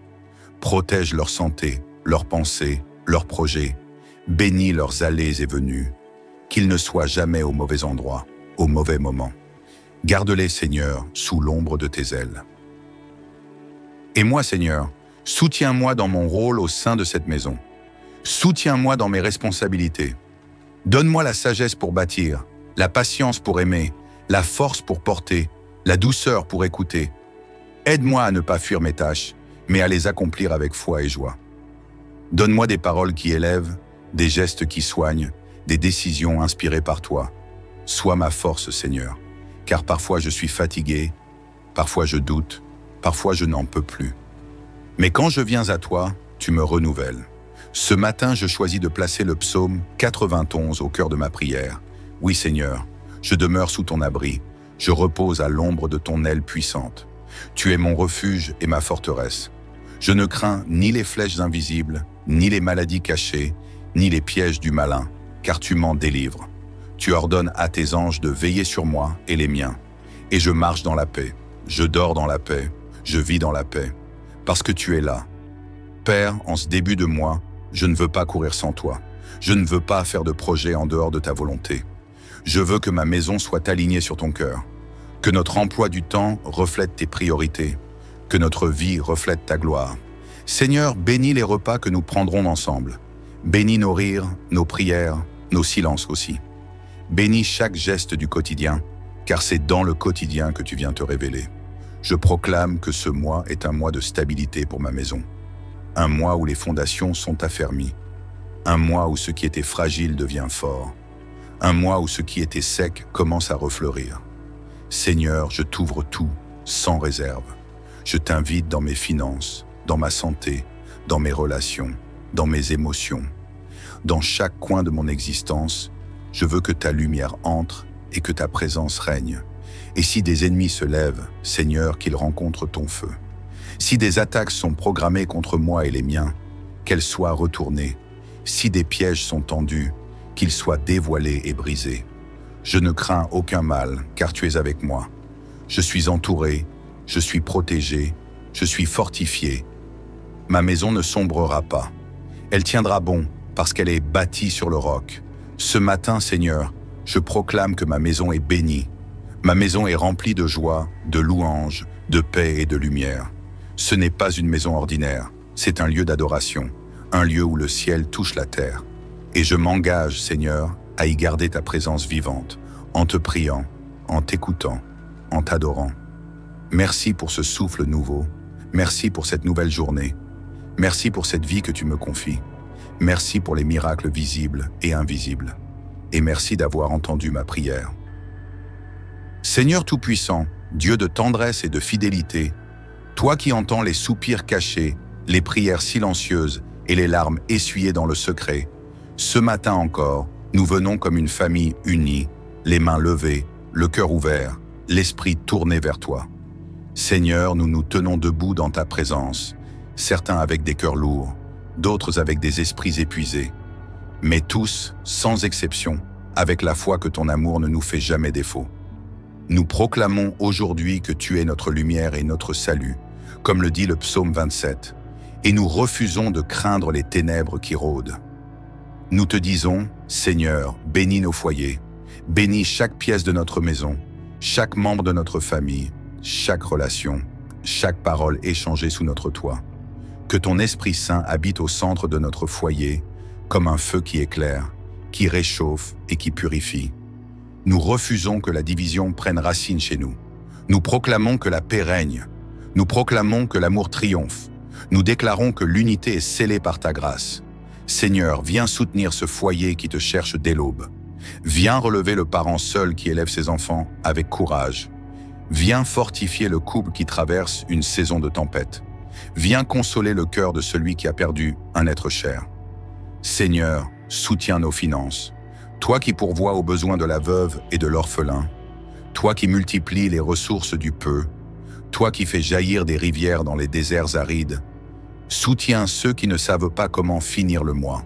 Protège leur santé, leurs pensées, leurs projets. Bénis leurs allées et venues. Qu'ils ne soient jamais au mauvais endroit, au mauvais moment. Garde-les, Seigneur, sous l'ombre de tes ailes. Et moi, Seigneur, soutiens-moi dans mon rôle au sein de cette maison. Soutiens-moi dans mes responsabilités. Donne-moi la sagesse pour bâtir, la patience pour aimer, la force pour porter, la douceur pour écouter. Aide-moi à ne pas fuir mes tâches, mais à les accomplir avec foi et joie. Donne-moi des paroles qui élèvent, des gestes qui soignent, des décisions inspirées par toi. Sois ma force, Seigneur, car parfois je suis fatigué, parfois je doute, parfois je n'en peux plus. Mais quand je viens à toi, tu me renouvelles. Ce matin, je choisis de placer le psaume 91 au cœur de ma prière. Oui, Seigneur, je demeure sous ton abri, je repose à l'ombre de ton aile puissante. Tu es mon refuge et ma forteresse. Je ne crains ni les flèches invisibles, ni les maladies cachées, ni les pièges du malin, car tu m'en délivres. Tu ordonnes à tes anges de veiller sur moi et les miens. Et je marche dans la paix, je dors dans la paix, je vis dans la paix, parce que tu es là. Père, en ce début de mois, je ne veux pas courir sans toi. Je ne veux pas faire de projet en dehors de ta volonté. Je veux que ma maison soit alignée sur ton cœur, que notre emploi du temps reflète tes priorités, que notre vie reflète ta gloire. Seigneur, bénis les repas que nous prendrons ensemble. Bénis nos rires, nos prières, nos silences aussi. Bénis chaque geste du quotidien, car c'est dans le quotidien que tu viens te révéler. Je proclame que ce mois est un mois de stabilité pour ma maison. Un mois où les fondations sont affermies. Un mois où ce qui était fragile devient fort. Un mois où ce qui était sec commence à refleurir. Seigneur, je t'ouvre tout, sans réserve. Je t'invite dans mes finances, dans ma santé, dans mes relations, dans mes émotions. Dans chaque coin de mon existence, je veux que ta lumière entre et que ta présence règne. Et si des ennemis se lèvent, Seigneur, qu'ils rencontrent ton feu. Si des attaques sont programmées contre moi et les miens, qu'elles soient retournées. Si des pièges sont tendus, qu'ils soient dévoilés et brisés. Je ne crains aucun mal, car tu es avec moi. Je suis entouré, je suis protégé, je suis fortifié. Ma maison ne sombrera pas. Elle tiendra bon, parce qu'elle est bâtie sur le roc. Ce matin, Seigneur, je proclame que ma maison est bénie. Ma maison est remplie de joie, de louanges, de paix et de lumière. Ce n'est pas une maison ordinaire, c'est un lieu d'adoration, un lieu où le ciel touche la terre. Et je m'engage, Seigneur, à y garder ta présence vivante, en te priant, en t'écoutant, en t'adorant. Merci pour ce souffle nouveau, merci pour cette nouvelle journée, merci pour cette vie que tu me confies, merci pour les miracles visibles et invisibles, et merci d'avoir entendu ma prière. Seigneur Tout-Puissant, Dieu de tendresse et de fidélité, toi qui entends les soupirs cachés, les prières silencieuses et les larmes essuyées dans le secret, ce matin encore, nous venons comme une famille unie, les mains levées, le cœur ouvert, l'esprit tourné vers toi. Seigneur, nous nous tenons debout dans ta présence, certains avec des cœurs lourds, d'autres avec des esprits épuisés, mais tous, sans exception, avec la foi que ton amour ne nous fait jamais défaut. Nous proclamons aujourd'hui que tu es notre lumière et notre salut, comme le dit le psaume 27, et nous refusons de craindre les ténèbres qui rôdent. Nous te disons, Seigneur, bénis nos foyers, bénis chaque pièce de notre maison, chaque membre de notre famille, chaque relation, chaque parole échangée sous notre toit. Que ton Esprit Saint habite au centre de notre foyer, comme un feu qui éclaire, qui réchauffe et qui purifie. Nous refusons que la division prenne racine chez nous. Nous proclamons que la paix règne. Nous proclamons que l'amour triomphe. Nous déclarons que l'unité est scellée par ta grâce. Seigneur, viens soutenir ce foyer qui te cherche dès l'aube. Viens relever le parent seul qui élève ses enfants avec courage. Viens fortifier le couple qui traverse une saison de tempête. Viens consoler le cœur de celui qui a perdu un être cher. Seigneur, soutiens nos finances. Toi qui pourvois aux besoins de la veuve et de l'orphelin, toi qui multiplies les ressources du peu, toi qui fais jaillir des rivières dans les déserts arides, soutiens ceux qui ne savent pas comment finir le mois.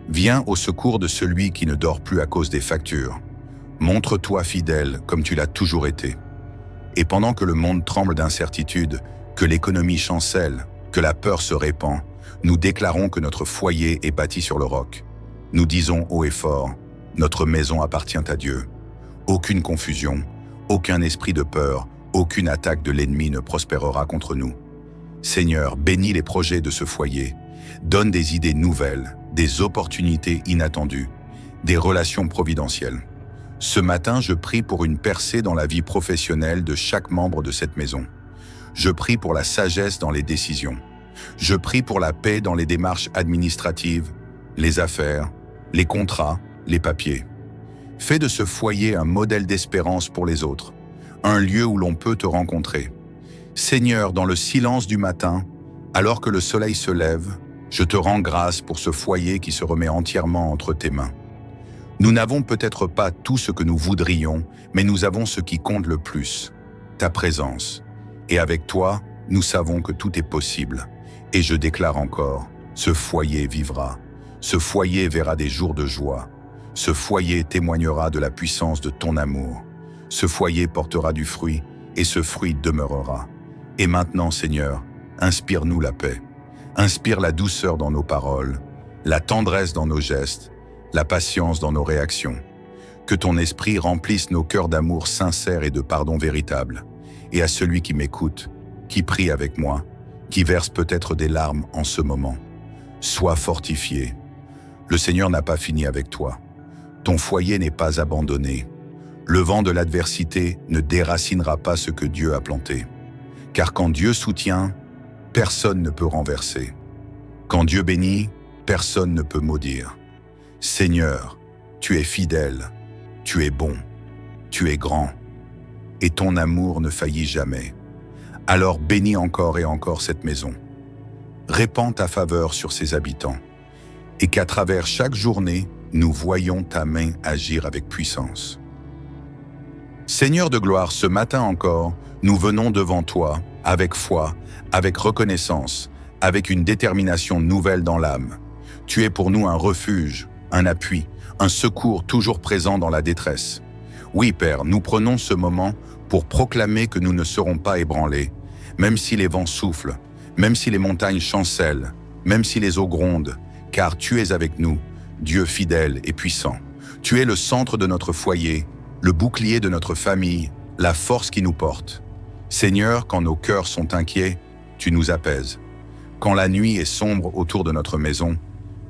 Viens au secours de celui qui ne dort plus à cause des factures. Montre-toi fidèle comme tu l'as toujours été. Et pendant que le monde tremble d'incertitude, que l'économie chancelle, que la peur se répand, nous déclarons que notre foyer est bâti sur le roc. Nous disons haut et fort, notre maison appartient à Dieu. Aucune confusion, aucun esprit de peur, aucune attaque de l'ennemi ne prospérera contre nous. Seigneur, bénis les projets de ce foyer, donne des idées nouvelles, des opportunités inattendues, des relations providentielles. Ce matin, je prie pour une percée dans la vie professionnelle de chaque membre de cette maison. Je prie pour la sagesse dans les décisions. Je prie pour la paix dans les démarches administratives, les affaires, les contrats, les papiers. Fais de ce foyer un modèle d'espérance pour les autres, un lieu où l'on peut te rencontrer. Seigneur, dans le silence du matin, alors que le soleil se lève, je te rends grâce pour ce foyer qui se remet entièrement entre tes mains. Nous n'avons peut-être pas tout ce que nous voudrions, mais nous avons ce qui compte le plus, ta présence. Et avec toi, nous savons que tout est possible. Et je déclare encore, ce foyer vivra. Ce foyer verra des jours de joie. Ce foyer témoignera de la puissance de ton amour. Ce foyer portera du fruit, et ce fruit demeurera. Et maintenant, Seigneur, inspire-nous la paix. Inspire la douceur dans nos paroles, la tendresse dans nos gestes, la patience dans nos réactions. Que ton esprit remplisse nos cœurs d'amour sincère et de pardon véritable. Et à celui qui m'écoute, qui prie avec moi, qui verse peut-être des larmes en ce moment, sois fortifié. Le Seigneur n'a pas fini avec toi. Ton foyer n'est pas abandonné. Le vent de l'adversité ne déracinera pas ce que Dieu a planté. Car quand Dieu soutient, personne ne peut renverser. Quand Dieu bénit, personne ne peut maudire. Seigneur, tu es fidèle, tu es bon, tu es grand, et ton amour ne faillit jamais. Alors bénis encore et encore cette maison. Répands ta faveur sur ses habitants, et qu'à travers chaque journée, nous voyons ta main agir avec puissance. Seigneur de gloire, ce matin encore, nous venons devant toi, avec foi, avec reconnaissance, avec une détermination nouvelle dans l'âme. Tu es pour nous un refuge, un appui, un secours toujours présent dans la détresse. Oui, Père, nous prenons ce moment pour proclamer que nous ne serons pas ébranlés, même si les vents soufflent, même si les montagnes chancellent, même si les eaux grondent, car tu es avec nous, Dieu fidèle et puissant. Tu es le centre de notre foyer, le bouclier de notre famille, la force qui nous porte. Seigneur, quand nos cœurs sont inquiets, tu nous apaises. Quand la nuit est sombre autour de notre maison,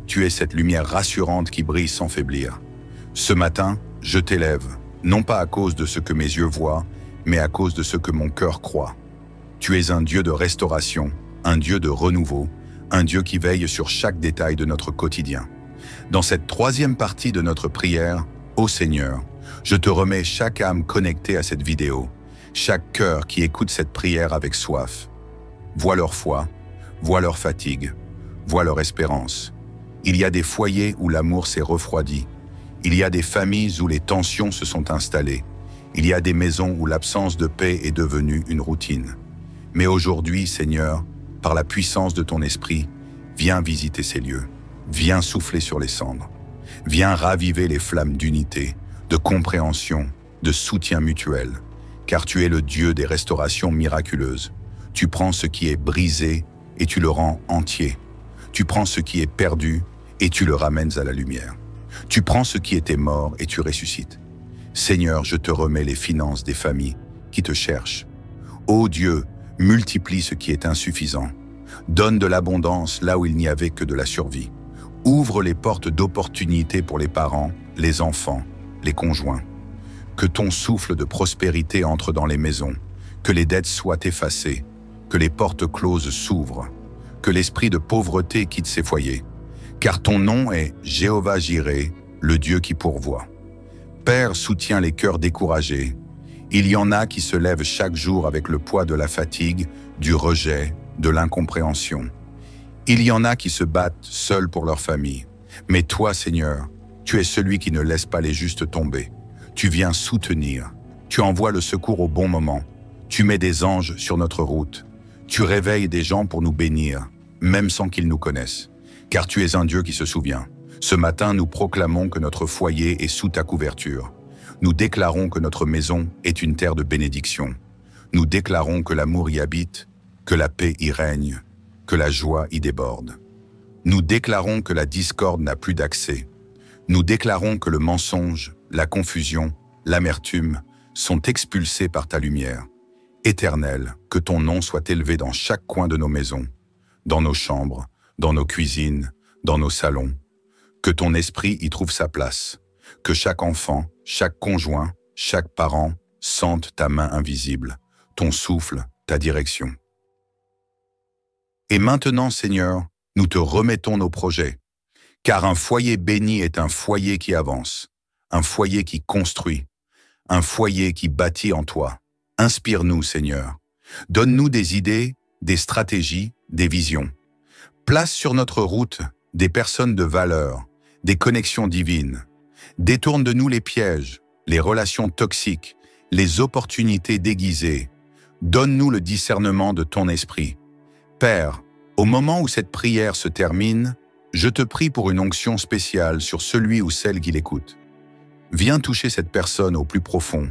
tu es cette lumière rassurante qui brille sans faiblir. Ce matin, je t'élève, non pas à cause de ce que mes yeux voient, mais à cause de ce que mon cœur croit. Tu es un Dieu de restauration, un Dieu de renouveau, un Dieu qui veille sur chaque détail de notre quotidien. Dans cette troisième partie de notre prière, ô Seigneur, je te remets chaque âme connectée à cette vidéo, chaque cœur qui écoute cette prière avec soif. Vois leur foi, vois leur fatigue, vois leur espérance. Il y a des foyers où l'amour s'est refroidi. Il y a des familles où les tensions se sont installées. Il y a des maisons où l'absence de paix est devenue une routine. Mais aujourd'hui, Seigneur, par la puissance de ton esprit, viens visiter ces lieux. Viens souffler sur les cendres. Viens raviver les flammes d'unité, de compréhension, de soutien mutuel. Car tu es le Dieu des restaurations miraculeuses. Tu prends ce qui est brisé et tu le rends entier. Tu prends ce qui est perdu et tu le ramènes à la lumière. Tu prends ce qui était mort et tu ressuscites. Seigneur, je te remets les finances des familles qui te cherchent. Ô Dieu, multiplie ce qui est insuffisant. Donne de l'abondance là où il n'y avait que de la survie. Ouvre les portes d'opportunités pour les parents, les enfants, les conjoints. Que ton souffle de prospérité entre dans les maisons, que les dettes soient effacées, que les portes closes s'ouvrent, que l'esprit de pauvreté quitte ses foyers. Car ton nom est Jéhovah-Jireh, le Dieu qui pourvoit. Père, soutiens les cœurs découragés. Il y en a qui se lèvent chaque jour avec le poids de la fatigue, du rejet, de l'incompréhension. Il y en a qui se battent seuls pour leur famille. Mais toi, Seigneur, tu es celui qui ne laisse pas les justes tomber. Tu viens soutenir. Tu envoies le secours au bon moment. Tu mets des anges sur notre route. Tu réveilles des gens pour nous bénir, même sans qu'ils nous connaissent. Car tu es un Dieu qui se souvient. Ce matin, nous proclamons que notre foyer est sous ta couverture. Nous déclarons que notre maison est une terre de bénédiction. Nous déclarons que l'amour y habite, que la paix y règne, que la joie y déborde. Nous déclarons que la discorde n'a plus d'accès. Nous déclarons que le mensonge, la confusion, l'amertume sont expulsés par ta lumière. Éternel, que ton nom soit élevé dans chaque coin de nos maisons, dans nos chambres, dans nos cuisines, dans nos salons. Que ton esprit y trouve sa place. Que chaque enfant, chaque conjoint, chaque parent sente ta main invisible, ton souffle, ta direction. Et maintenant, Seigneur, nous te remettons nos projets, car un foyer béni est un foyer qui avance, un foyer qui construit, un foyer qui bâtit en toi. Inspire-nous, Seigneur. Donne-nous des idées, des stratégies, des visions. Place sur notre route des personnes de valeur, des connexions divines. Détourne de nous les pièges, les relations toxiques, les opportunités déguisées. Donne-nous le discernement de ton esprit. Père, au moment où cette prière se termine, je te prie pour une onction spéciale sur celui ou celle qui l'écoute. Viens toucher cette personne au plus profond,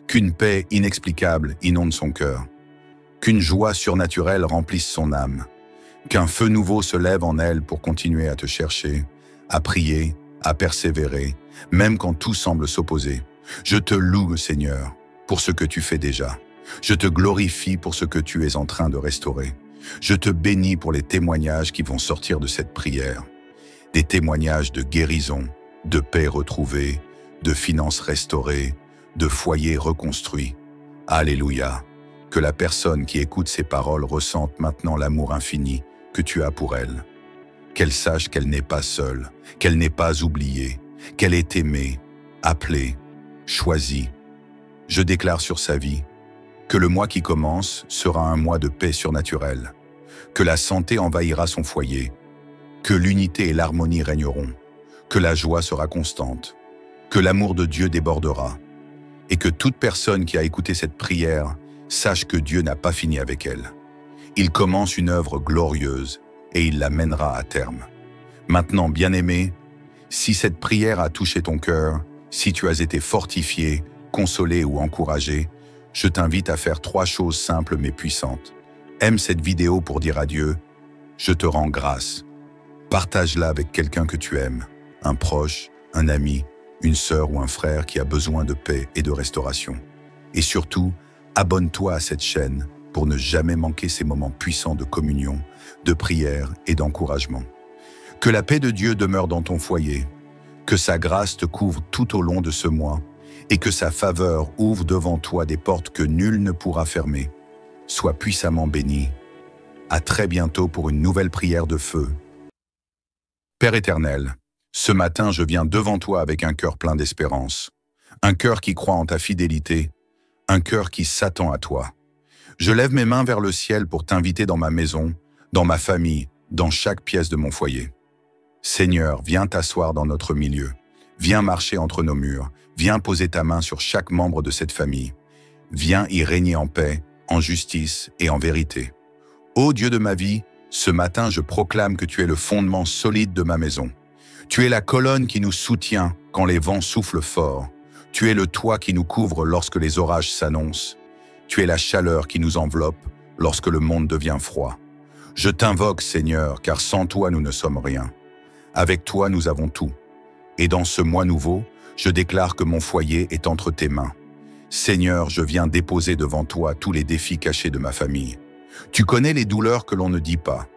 qu'une paix inexplicable inonde son cœur, qu'une joie surnaturelle remplisse son âme, qu'un feu nouveau se lève en elle pour continuer à te chercher, à prier, à persévérer, même quand tout semble s'opposer. Je te loue, Seigneur, pour ce que tu fais déjà. Je te glorifie pour ce que tu es en train de restaurer. Je te bénis pour les témoignages qui vont sortir de cette prière. Des témoignages de guérison, de paix retrouvée, de finances restaurées, de foyers reconstruits. Alléluia! Que la personne qui écoute ces paroles ressente maintenant l'amour infini que tu as pour elle. Qu'elle sache qu'elle n'est pas seule, qu'elle n'est pas oubliée, qu'elle est aimée, appelée, choisie. Je déclare sur sa vie que le mois qui commence sera un mois de paix surnaturelle, que la santé envahira son foyer, que l'unité et l'harmonie régneront, que la joie sera constante, que l'amour de Dieu débordera. et que toute personne qui a écouté cette prière sache que Dieu n'a pas fini avec elle. Il commence une œuvre glorieuse et il la mènera à terme. Maintenant, bien-aimé, si cette prière a touché ton cœur, si tu as été fortifié, consolé ou encouragé, je t'invite à faire 3 choses simples mais puissantes. Aime cette vidéo pour dire à Dieu « Je te rends grâce ». Partage-la avec quelqu'un que tu aimes, un proche, un ami, une sœur ou un frère qui a besoin de paix et de restauration. Et surtout, abonne-toi à cette chaîne pour ne jamais manquer ces moments puissants de communion, de prière et d'encouragement. Que la paix de Dieu demeure dans ton foyer, que sa grâce te couvre tout au long de ce mois et que sa faveur ouvre devant toi des portes que nul ne pourra fermer. Sois puissamment béni. À très bientôt pour une nouvelle prière de feu. Père éternel, ce matin je viens devant toi avec un cœur plein d'espérance, un cœur qui croit en ta fidélité, un cœur qui s'attend à toi. Je lève mes mains vers le ciel pour t'inviter dans ma maison, dans ma famille, dans chaque pièce de mon foyer. Seigneur, viens t'asseoir dans notre milieu, viens marcher entre nos murs, viens poser ta main sur chaque membre de cette famille. Viens y régner en paix, en justice et en vérité. Ô Dieu de ma vie, ce matin je proclame que tu es le fondement solide de ma maison. Tu es la colonne qui nous soutient quand les vents soufflent fort. Tu es le toit qui nous couvre lorsque les orages s'annoncent. Tu es la chaleur qui nous enveloppe lorsque le monde devient froid. Je t'invoque, Seigneur, car sans toi nous ne sommes rien. Avec toi nous avons tout. Et dans ce mois nouveau, je déclare que mon foyer est entre tes mains. Seigneur, je viens déposer devant toi tous les défis cachés de ma famille. Tu connais les douleurs que l'on ne dit pas.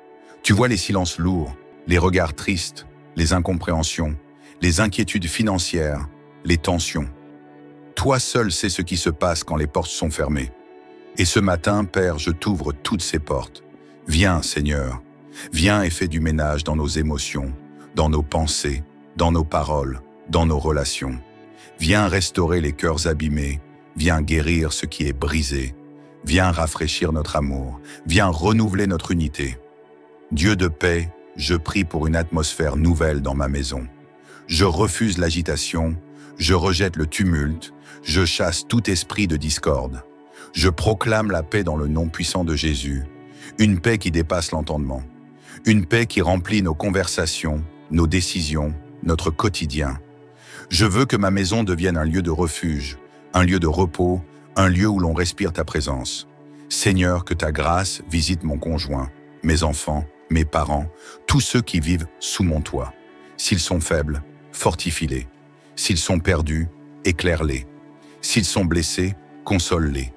Tu vois les silences lourds, les regards tristes, les incompréhensions, les inquiétudes financières, les tensions. Toi seul sais ce qui se passe quand les portes sont fermées. Et ce matin, Père, je t'ouvre toutes ces portes. Viens, Seigneur, viens et fais du ménage dans nos émotions, dans nos pensées, dans nos paroles, dans nos relations. Viens restaurer les cœurs abîmés, viens guérir ce qui est brisé. Viens rafraîchir notre amour, viens renouveler notre unité. Dieu de paix, je prie pour une atmosphère nouvelle dans ma maison. Je refuse l'agitation, je rejette le tumulte, je chasse tout esprit de discorde. Je proclame la paix dans le nom puissant de Jésus, une paix qui dépasse l'entendement, une paix qui remplit nos conversations, nos décisions, notre quotidien. Je veux que ma maison devienne un lieu de refuge, un lieu de repos, un lieu où l'on respire ta présence. Seigneur, que ta grâce visite mon conjoint, mes enfants, mes parents, tous ceux qui vivent sous mon toit. S'ils sont faibles, fortifie-les. S'ils sont perdus, éclaire-les. S'ils sont blessés, console-les.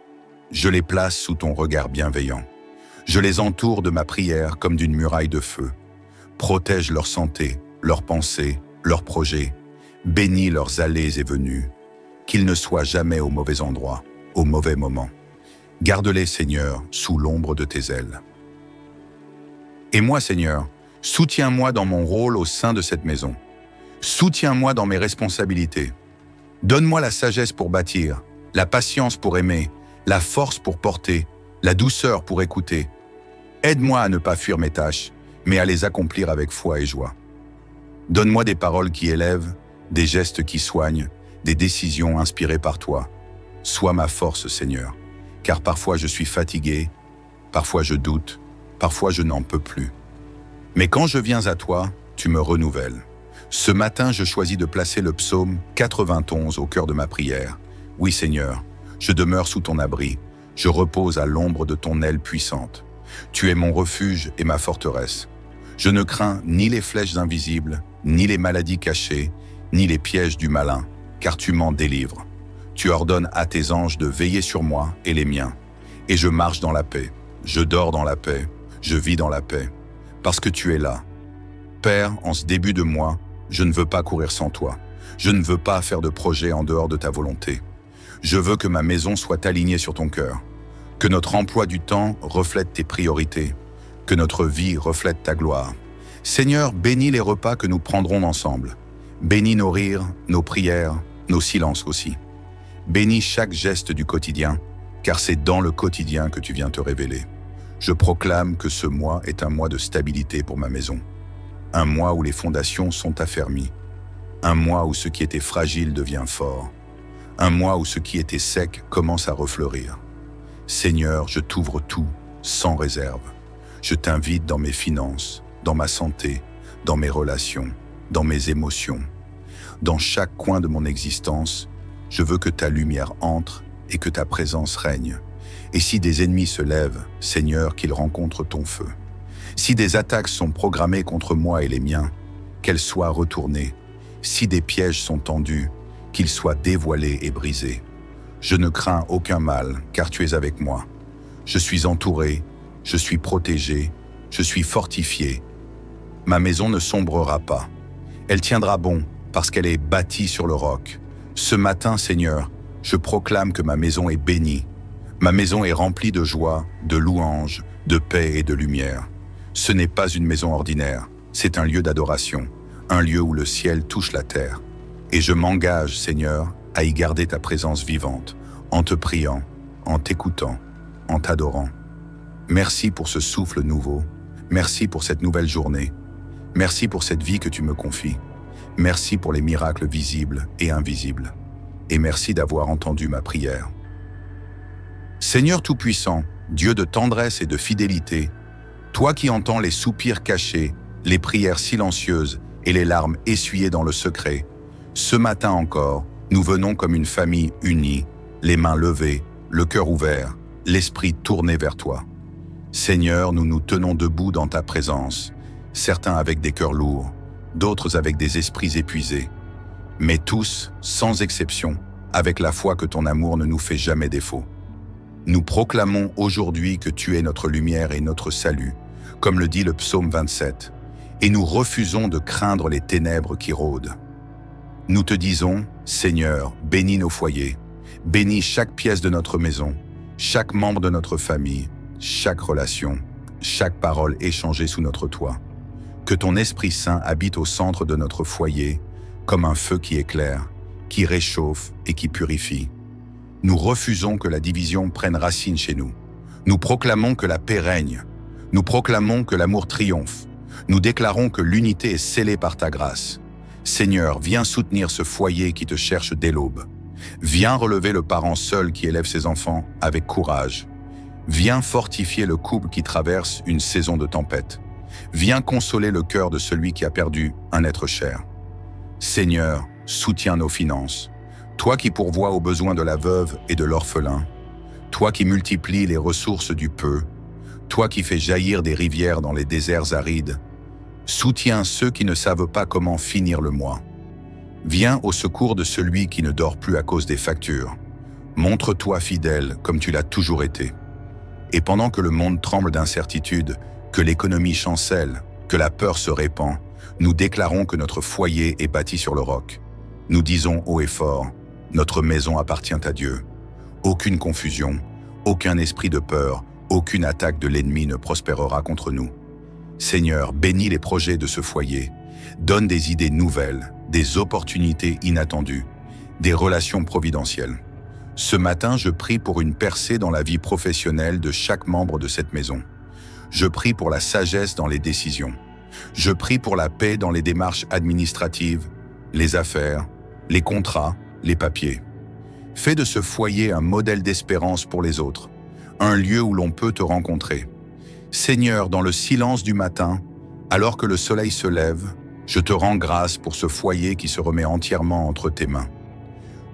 Je les place sous ton regard bienveillant. Je les entoure de ma prière comme d'une muraille de feu. Protège leur santé, leurs pensées, leurs projets. Bénis leurs allées et venues. Qu'ils ne soient jamais au mauvais endroit, au mauvais moment. Garde-les, Seigneur, sous l'ombre de tes ailes. Et moi, Seigneur, soutiens-moi dans mon rôle au sein de cette maison. Soutiens-moi dans mes responsabilités. Donne-moi la sagesse pour bâtir, la patience pour aimer, la force pour porter, la douceur pour écouter. Aide-moi à ne pas fuir mes tâches, mais à les accomplir avec foi et joie. Donne-moi des paroles qui élèvent, des gestes qui soignent, des décisions inspirées par toi. Sois ma force, Seigneur, car parfois je suis fatigué, parfois je doute, parfois je n'en peux plus. Mais quand je viens à toi, tu me renouvelles. Ce matin, je choisis de placer le psaume 91 au cœur de ma prière. Oui, Seigneur, je demeure sous ton abri, je repose à l'ombre de ton aile puissante. Tu es mon refuge et ma forteresse. Je ne crains ni les flèches invisibles, ni les maladies cachées, ni les pièges du malin, car tu m'en délivres. Tu ordonnes à tes anges de veiller sur moi et les miens. Et je marche dans la paix, je dors dans la paix, je vis dans la paix, parce que tu es là. Père, en ce début de mois, je ne veux pas courir sans toi. Je ne veux pas faire de projet en dehors de ta volonté. Je veux que ma maison soit alignée sur ton cœur, que notre emploi du temps reflète tes priorités, que notre vie reflète ta gloire. Seigneur, bénis les repas que nous prendrons ensemble. Bénis nos rires, nos prières, nos silences aussi. Bénis chaque geste du quotidien, car c'est dans le quotidien que tu viens te révéler. Je proclame que ce mois est un mois de stabilité pour ma maison. Un mois où les fondations sont affermies. Un mois où ce qui était fragile devient fort. Un mois où ce qui était sec commence à refleurir. Seigneur, je t'ouvre tout, sans réserve. Je t'invite dans mes finances, dans ma santé, dans mes relations, dans mes émotions. Dans chaque coin de mon existence, je veux que ta lumière entre et que ta présence règne. Et si des ennemis se lèvent, Seigneur, qu'ils rencontrent ton feu. Si des attaques sont programmées contre moi et les miens, qu'elles soient retournées. Si des pièges sont tendus, qu'ils soient dévoilés et brisés. Je ne crains aucun mal, car tu es avec moi. Je suis entouré, je suis protégé, je suis fortifié. Ma maison ne sombrera pas. Elle tiendra bon, parce qu'elle est bâtie sur le roc. Ce matin, Seigneur, je proclame que ma maison est bénie. Ma maison est remplie de joie, de louanges, de paix et de lumière. Ce n'est pas une maison ordinaire, c'est un lieu d'adoration, un lieu où le ciel touche la terre. Et je m'engage, Seigneur, à y garder ta présence vivante, en te priant, en t'écoutant, en t'adorant. Merci pour ce souffle nouveau, merci pour cette nouvelle journée, merci pour cette vie que tu me confies, merci pour les miracles visibles et invisibles, et merci d'avoir entendu ma prière. Seigneur Tout-Puissant, Dieu de tendresse et de fidélité, toi qui entends les soupirs cachés, les prières silencieuses et les larmes essuyées dans le secret, ce matin encore, nous venons comme une famille unie, les mains levées, le cœur ouvert, l'esprit tourné vers toi. Seigneur, nous nous tenons debout dans ta présence, certains avec des cœurs lourds, d'autres avec des esprits épuisés, mais tous, sans exception, avec la foi que ton amour ne nous fait jamais défaut. Nous proclamons aujourd'hui que tu es notre lumière et notre salut, comme le dit le psaume 27, et nous refusons de craindre les ténèbres qui rôdent. Nous te disons, Seigneur, bénis nos foyers, bénis chaque pièce de notre maison, chaque membre de notre famille, chaque relation, chaque parole échangée sous notre toit. Que ton Esprit Saint habite au centre de notre foyer, comme un feu qui éclaire, qui réchauffe et qui purifie. Nous refusons que la division prenne racine chez nous. Nous proclamons que la paix règne. Nous proclamons que l'amour triomphe. Nous déclarons que l'unité est scellée par ta grâce. Seigneur, viens soutenir ce foyer qui te cherche dès l'aube. Viens relever le parent seul qui élève ses enfants avec courage. Viens fortifier le couple qui traverse une saison de tempête. Viens consoler le cœur de celui qui a perdu un être cher. Seigneur, soutiens nos finances. Toi qui pourvois aux besoins de la veuve et de l'orphelin. Toi qui multiplies les ressources du peu. Toi qui fais jaillir des rivières dans les déserts arides. Soutiens ceux qui ne savent pas comment finir le mois. Viens au secours de celui qui ne dort plus à cause des factures. Montre-toi fidèle comme tu l'as toujours été. Et pendant que le monde tremble d'incertitude, que l'économie chancelle, que la peur se répand, nous déclarons que notre foyer est bâti sur le roc. Nous disons haut et fort, notre maison appartient à Dieu. Aucune confusion, aucun esprit de peur, aucune attaque de l'ennemi ne prospérera contre nous. Seigneur, bénis les projets de ce foyer, donne des idées nouvelles, des opportunités inattendues, des relations providentielles. Ce matin, je prie pour une percée dans la vie professionnelle de chaque membre de cette maison. Je prie pour la sagesse dans les décisions. Je prie pour la paix dans les démarches administratives, les affaires, les contrats, les papiers. Fais de ce foyer un modèle d'espérance pour les autres, un lieu où l'on peut te rencontrer. Seigneur, dans le silence du matin, alors que le soleil se lève, je te rends grâce pour ce foyer qui se remet entièrement entre tes mains.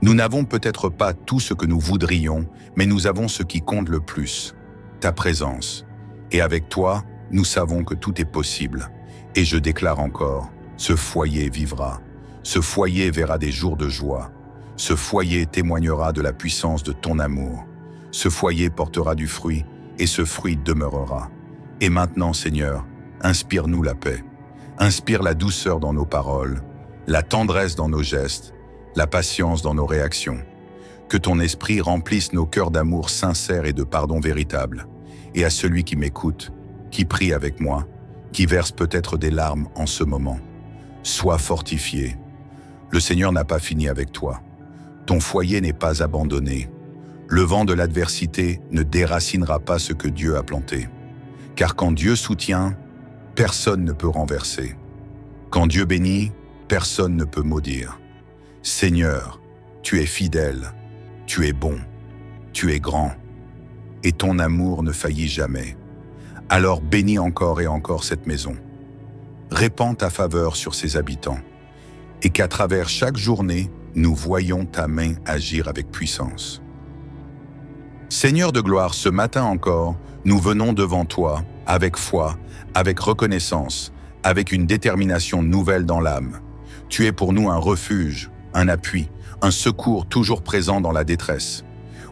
Nous n'avons peut-être pas tout ce que nous voudrions, mais nous avons ce qui compte le plus, ta présence. Et avec toi, nous savons que tout est possible. Et je déclare encore, ce foyer vivra. Ce foyer verra des jours de joie. Ce foyer témoignera de la puissance de ton amour. Ce foyer portera du fruit, et ce fruit demeurera. Et maintenant, Seigneur, inspire-nous la paix. Inspire la douceur dans nos paroles, la tendresse dans nos gestes, la patience dans nos réactions. Que ton esprit remplisse nos cœurs d'amour sincère et de pardon véritable. Et à celui qui m'écoute, qui prie avec moi, qui verse peut-être des larmes en ce moment, sois fortifié. Le Seigneur n'a pas fini avec toi. Ton foyer n'est pas abandonné. Le vent de l'adversité ne déracinera pas ce que Dieu a planté. Car quand Dieu soutient, personne ne peut renverser. Quand Dieu bénit, personne ne peut maudire. Seigneur, Tu es fidèle, tu es bon, tu es grand, et ton amour ne faillit jamais. Alors bénis encore et encore cette maison. Répands ta faveur sur ses habitants, et qu'à travers chaque journée, nous voyons ta main agir avec puissance. Seigneur de gloire, ce matin encore, nous venons devant toi, avec foi, avec reconnaissance, avec une détermination nouvelle dans l'âme. Tu es pour nous un refuge, un appui, un secours toujours présent dans la détresse.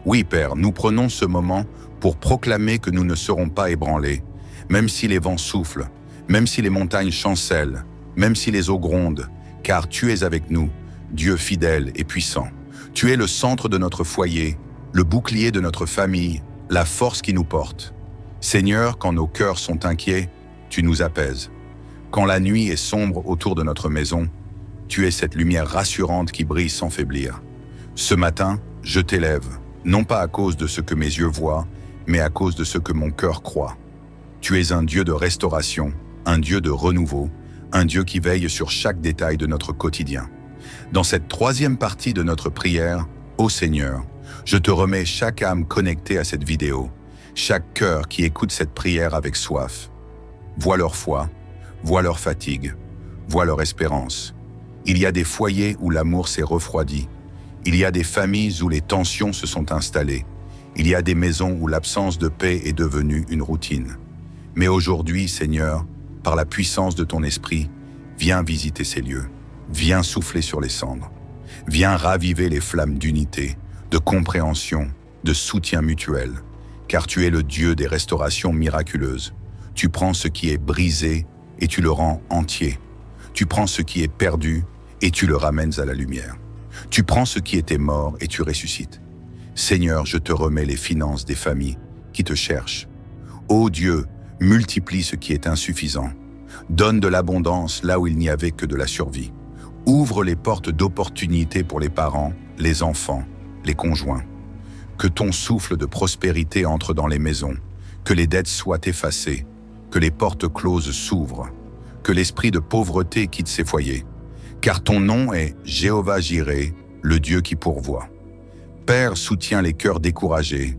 Oui, Père, nous prenons ce moment pour proclamer que nous ne serons pas ébranlés, même si les vents soufflent, même si les montagnes chancellent, même si les eaux grondent, car tu es avec nous, Dieu fidèle et puissant. Tu es le centre de notre foyer, le bouclier de notre famille, la force qui nous porte. Seigneur, quand nos cœurs sont inquiets, tu nous apaises. Quand la nuit est sombre autour de notre maison, tu es cette lumière rassurante qui brille sans faiblir. Ce matin, je t'élève, non pas à cause de ce que mes yeux voient, mais à cause de ce que mon cœur croit. Tu es un Dieu de restauration, un Dieu de renouveau, un Dieu qui veille sur chaque détail de notre quotidien. Dans cette troisième partie de notre prière, ô Seigneur, je te remets chaque âme connectée à cette vidéo, chaque cœur qui écoute cette prière avec soif. Vois leur foi, vois leur fatigue, vois leur espérance. Il y a des foyers où l'amour s'est refroidi. Il y a des familles où les tensions se sont installées. Il y a des maisons où l'absence de paix est devenue une routine. Mais aujourd'hui, Seigneur, par la puissance de ton esprit, viens visiter ces lieux. Viens souffler sur les cendres. Viens raviver les flammes d'unité, de compréhension, de soutien mutuel. Car tu es le Dieu des restaurations miraculeuses. Tu prends ce qui est brisé et tu le rends entier. Tu prends ce qui est perdu et tu le ramènes à la lumière. Tu prends ce qui était mort et tu ressuscites. Seigneur, je te remets les finances des familles qui te cherchent. Ô Dieu, multiplie ce qui est insuffisant. Donne de l'abondance là où il n'y avait que de la survie. Ouvre les portes d'opportunités pour les parents, les enfants, les conjoints. Que ton souffle de prospérité entre dans les maisons, que les dettes soient effacées, que les portes closes s'ouvrent, que l'esprit de pauvreté quitte ses foyers. Car ton nom est Jéhovah Jireh, le Dieu qui pourvoit. Père, soutiens les cœurs découragés.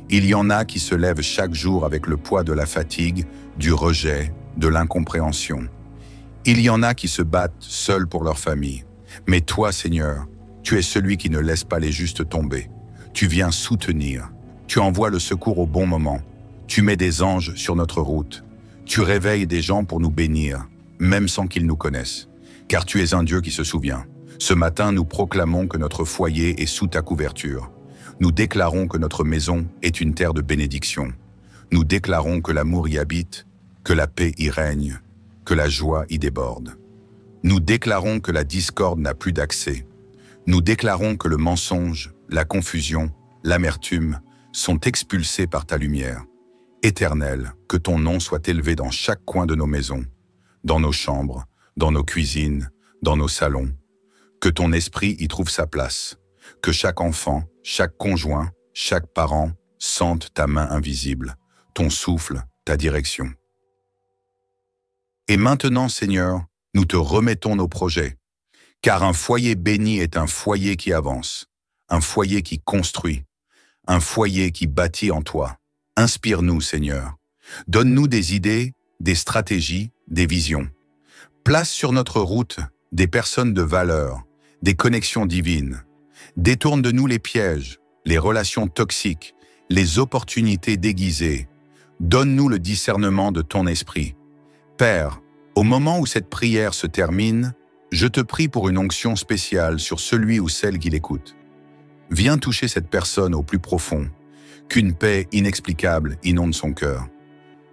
Il y en a qui se lèvent chaque jour avec le poids de la fatigue, du rejet, de l'incompréhension. Il y en a qui se battent seuls pour leur famille. Mais toi, Seigneur, tu es celui qui ne laisse pas les justes tomber. Tu viens soutenir. Tu envoies le secours au bon moment. Tu mets des anges sur notre route. Tu réveilles des gens pour nous bénir, même sans qu'ils nous connaissent. Car tu es un Dieu qui se souvient. Ce matin, nous proclamons que notre foyer est sous ta couverture. Nous déclarons que notre maison est une terre de bénédiction. Nous déclarons que l'amour y habite, que la paix y règne, que la joie y déborde. Nous déclarons que la discorde n'a plus d'accès. Nous déclarons que le mensonge, la confusion, l'amertume sont expulsés par ta lumière. Éternel, que ton nom soit élevé dans chaque coin de nos maisons, dans nos chambres, dans nos cuisines, dans nos salons. Que ton esprit y trouve sa place. Que chaque enfant, chaque conjoint, chaque parent sente ta main invisible, ton souffle, ta direction. Et maintenant, Seigneur, nous te remettons nos projets, car un foyer béni est un foyer qui avance, un foyer qui construit, un foyer qui bâtit en toi. Inspire-nous, Seigneur. Donne-nous des idées, des stratégies, des visions. Place sur notre route des personnes de valeur, des connexions divines. Détourne de nous les pièges, les relations toxiques, les opportunités déguisées. Donne-nous le discernement de ton esprit. Père, au moment où cette prière se termine, je te prie pour une onction spéciale sur celui ou celle qui l'écoute. Viens toucher cette personne au plus profond, qu'une paix inexplicable inonde son cœur,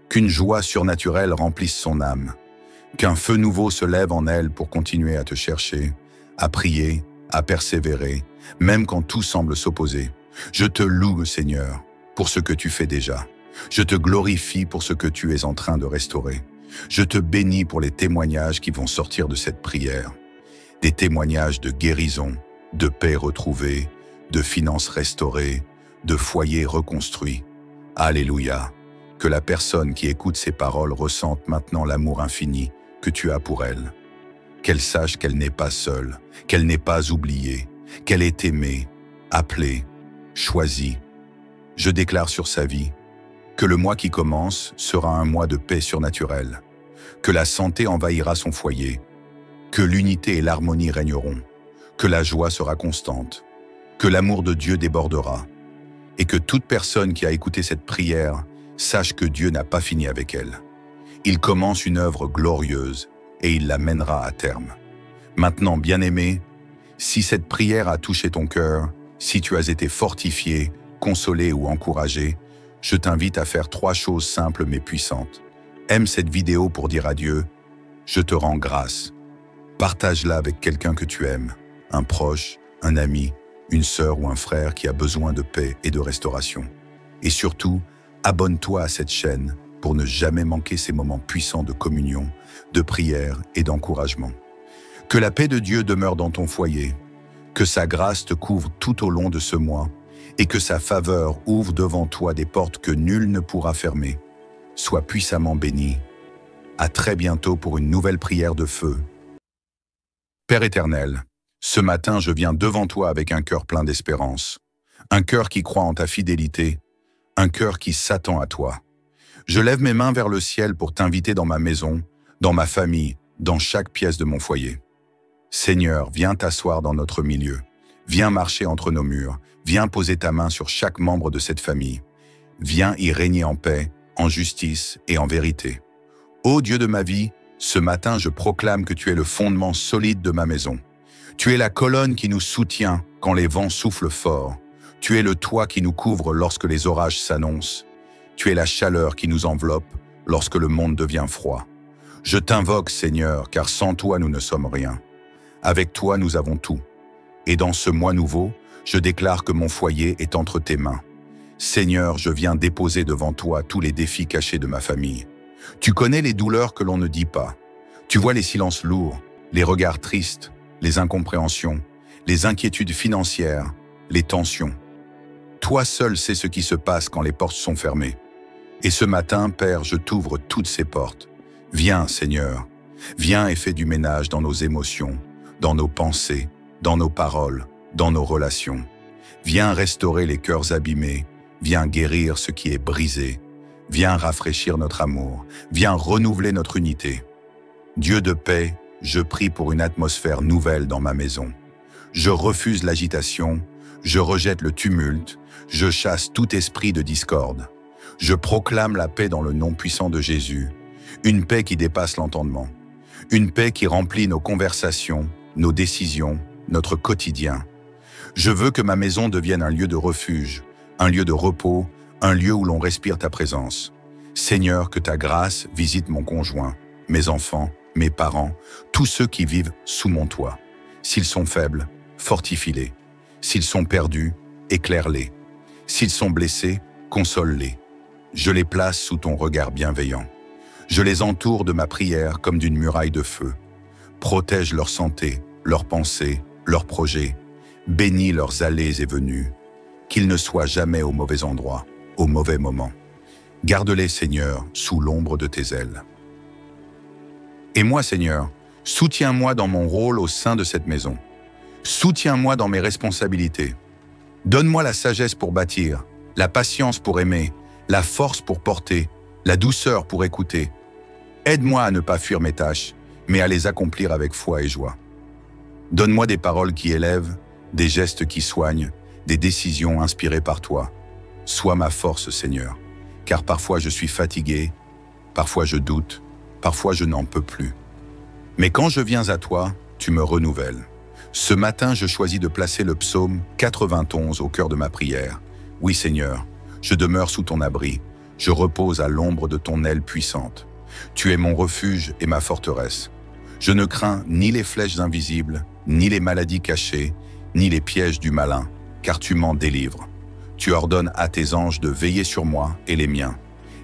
qu'une joie surnaturelle remplisse son âme, qu'un feu nouveau se lève en elle pour continuer à te chercher, à prier, à persévérer, même quand tout semble s'opposer. Je te loue, Seigneur, pour ce que tu fais déjà. Je te glorifie pour ce que tu es en train de restaurer. Je te bénis pour les témoignages qui vont sortir de cette prière. Des témoignages de guérison, de paix retrouvée, de finances restaurées, de foyers reconstruits. Alléluia. Que la personne qui écoute ces paroles ressente maintenant l'amour infini que tu as pour elle. Qu'elle sache qu'elle n'est pas seule, qu'elle n'est pas oubliée, qu'elle est aimée, appelée, choisie. Je déclare sur sa vie que le mois qui commence sera un mois de paix surnaturelle, que la santé envahira son foyer, que l'unité et l'harmonie régneront, que la joie sera constante, que l'amour de Dieu débordera, et que toute personne qui a écouté cette prière sache que Dieu n'a pas fini avec elle. Il commence une œuvre glorieuse et il la mènera à terme. Maintenant, bien-aimé, si cette prière a touché ton cœur, si tu as été fortifié, consolé ou encouragé, je t'invite à faire 3 choses simples mais puissantes. Aime cette vidéo pour dire à Dieu « Je te rends grâce ». Partage-la avec quelqu'un que tu aimes, un proche, un ami, une sœur ou un frère qui a besoin de paix et de restauration. Et surtout, abonne-toi à cette chaîne pour ne jamais manquer ces moments puissants de communion, de prière et d'encouragement. Que la paix de Dieu demeure dans ton foyer, que sa grâce te couvre tout au long de ce mois et que sa faveur ouvre devant toi des portes que nul ne pourra fermer. Sois puissamment béni. À très bientôt pour une nouvelle prière de feu. Père éternel, ce matin je viens devant toi avec un cœur plein d'espérance, un cœur qui croit en ta fidélité, un cœur qui s'attend à toi. Je lève mes mains vers le ciel pour t'inviter dans ma maison, dans ma famille, dans chaque pièce de mon foyer. Seigneur, viens t'asseoir dans notre milieu. Viens marcher entre nos murs. Viens poser ta main sur chaque membre de cette famille. Viens y régner en paix, en justice et en vérité. Ô Dieu de ma vie, ce matin je proclame que tu es le fondement solide de ma maison. Tu es la colonne qui nous soutient quand les vents soufflent fort. Tu es le toit qui nous couvre lorsque les orages s'annoncent. Tu es la chaleur qui nous enveloppe lorsque le monde devient froid. Je t'invoque, Seigneur, car sans toi nous ne sommes rien. Avec toi nous avons tout. Et dans ce mois nouveau, je déclare que mon foyer est entre tes mains. Seigneur, je viens déposer devant toi tous les défis cachés de ma famille. Tu connais les douleurs que l'on ne dit pas. Tu vois les silences lourds, les regards tristes, les incompréhensions, les inquiétudes financières, les tensions. Toi seul sais ce qui se passe quand les portes sont fermées. Et ce matin, Père, je t'ouvre toutes ces portes. Viens, Seigneur, viens et fais du ménage dans nos émotions, dans nos pensées, dans nos paroles, dans nos relations. Viens restaurer les cœurs abîmés, viens guérir ce qui est brisé, viens rafraîchir notre amour, viens renouveler notre unité. Dieu de paix, je prie pour une atmosphère nouvelle dans ma maison. Je refuse l'agitation, je rejette le tumulte, je chasse tout esprit de discorde. Je proclame la paix dans le nom puissant de Jésus, une paix qui dépasse l'entendement, une paix qui remplit nos conversations, nos décisions, notre quotidien. Je veux que ma maison devienne un lieu de refuge, un lieu de repos, un lieu où l'on respire ta présence. Seigneur, que ta grâce visite mon conjoint, mes enfants, mes parents, tous ceux qui vivent sous mon toit. S'ils sont faibles, fortifie-les. S'ils sont perdus, éclaire-les. S'ils sont blessés, console-les. Je les place sous ton regard bienveillant. Je les entoure de ma prière comme d'une muraille de feu. Protège leur santé, leurs pensées, leurs projets. Bénis leurs allées et venues. Qu'ils ne soient jamais au mauvais endroit, au mauvais moment. Garde-les, Seigneur, sous l'ombre de tes ailes. Et moi, Seigneur, soutiens-moi dans mon rôle au sein de cette maison. Soutiens-moi dans mes responsabilités. Donne-moi la sagesse pour bâtir, la patience pour aimer, la force pour porter, la douceur pour écouter. Aide-moi à ne pas fuir mes tâches, mais à les accomplir avec foi et joie. Donne-moi des paroles qui élèvent, des gestes qui soignent, des décisions inspirées par toi. Sois ma force, Seigneur, car parfois je suis fatigué, parfois je doute, parfois je n'en peux plus. Mais quand je viens à toi, tu me renouvelles. Ce matin, je choisis de placer le psaume 91 au cœur de ma prière. Oui, Seigneur, je demeure sous ton abri, je repose à l'ombre de ton aile puissante. Tu es mon refuge et ma forteresse. Je ne crains ni les flèches invisibles, ni les maladies cachées, ni les pièges du malin, car tu m'en délivres. Tu ordonnes à tes anges de veiller sur moi et les miens.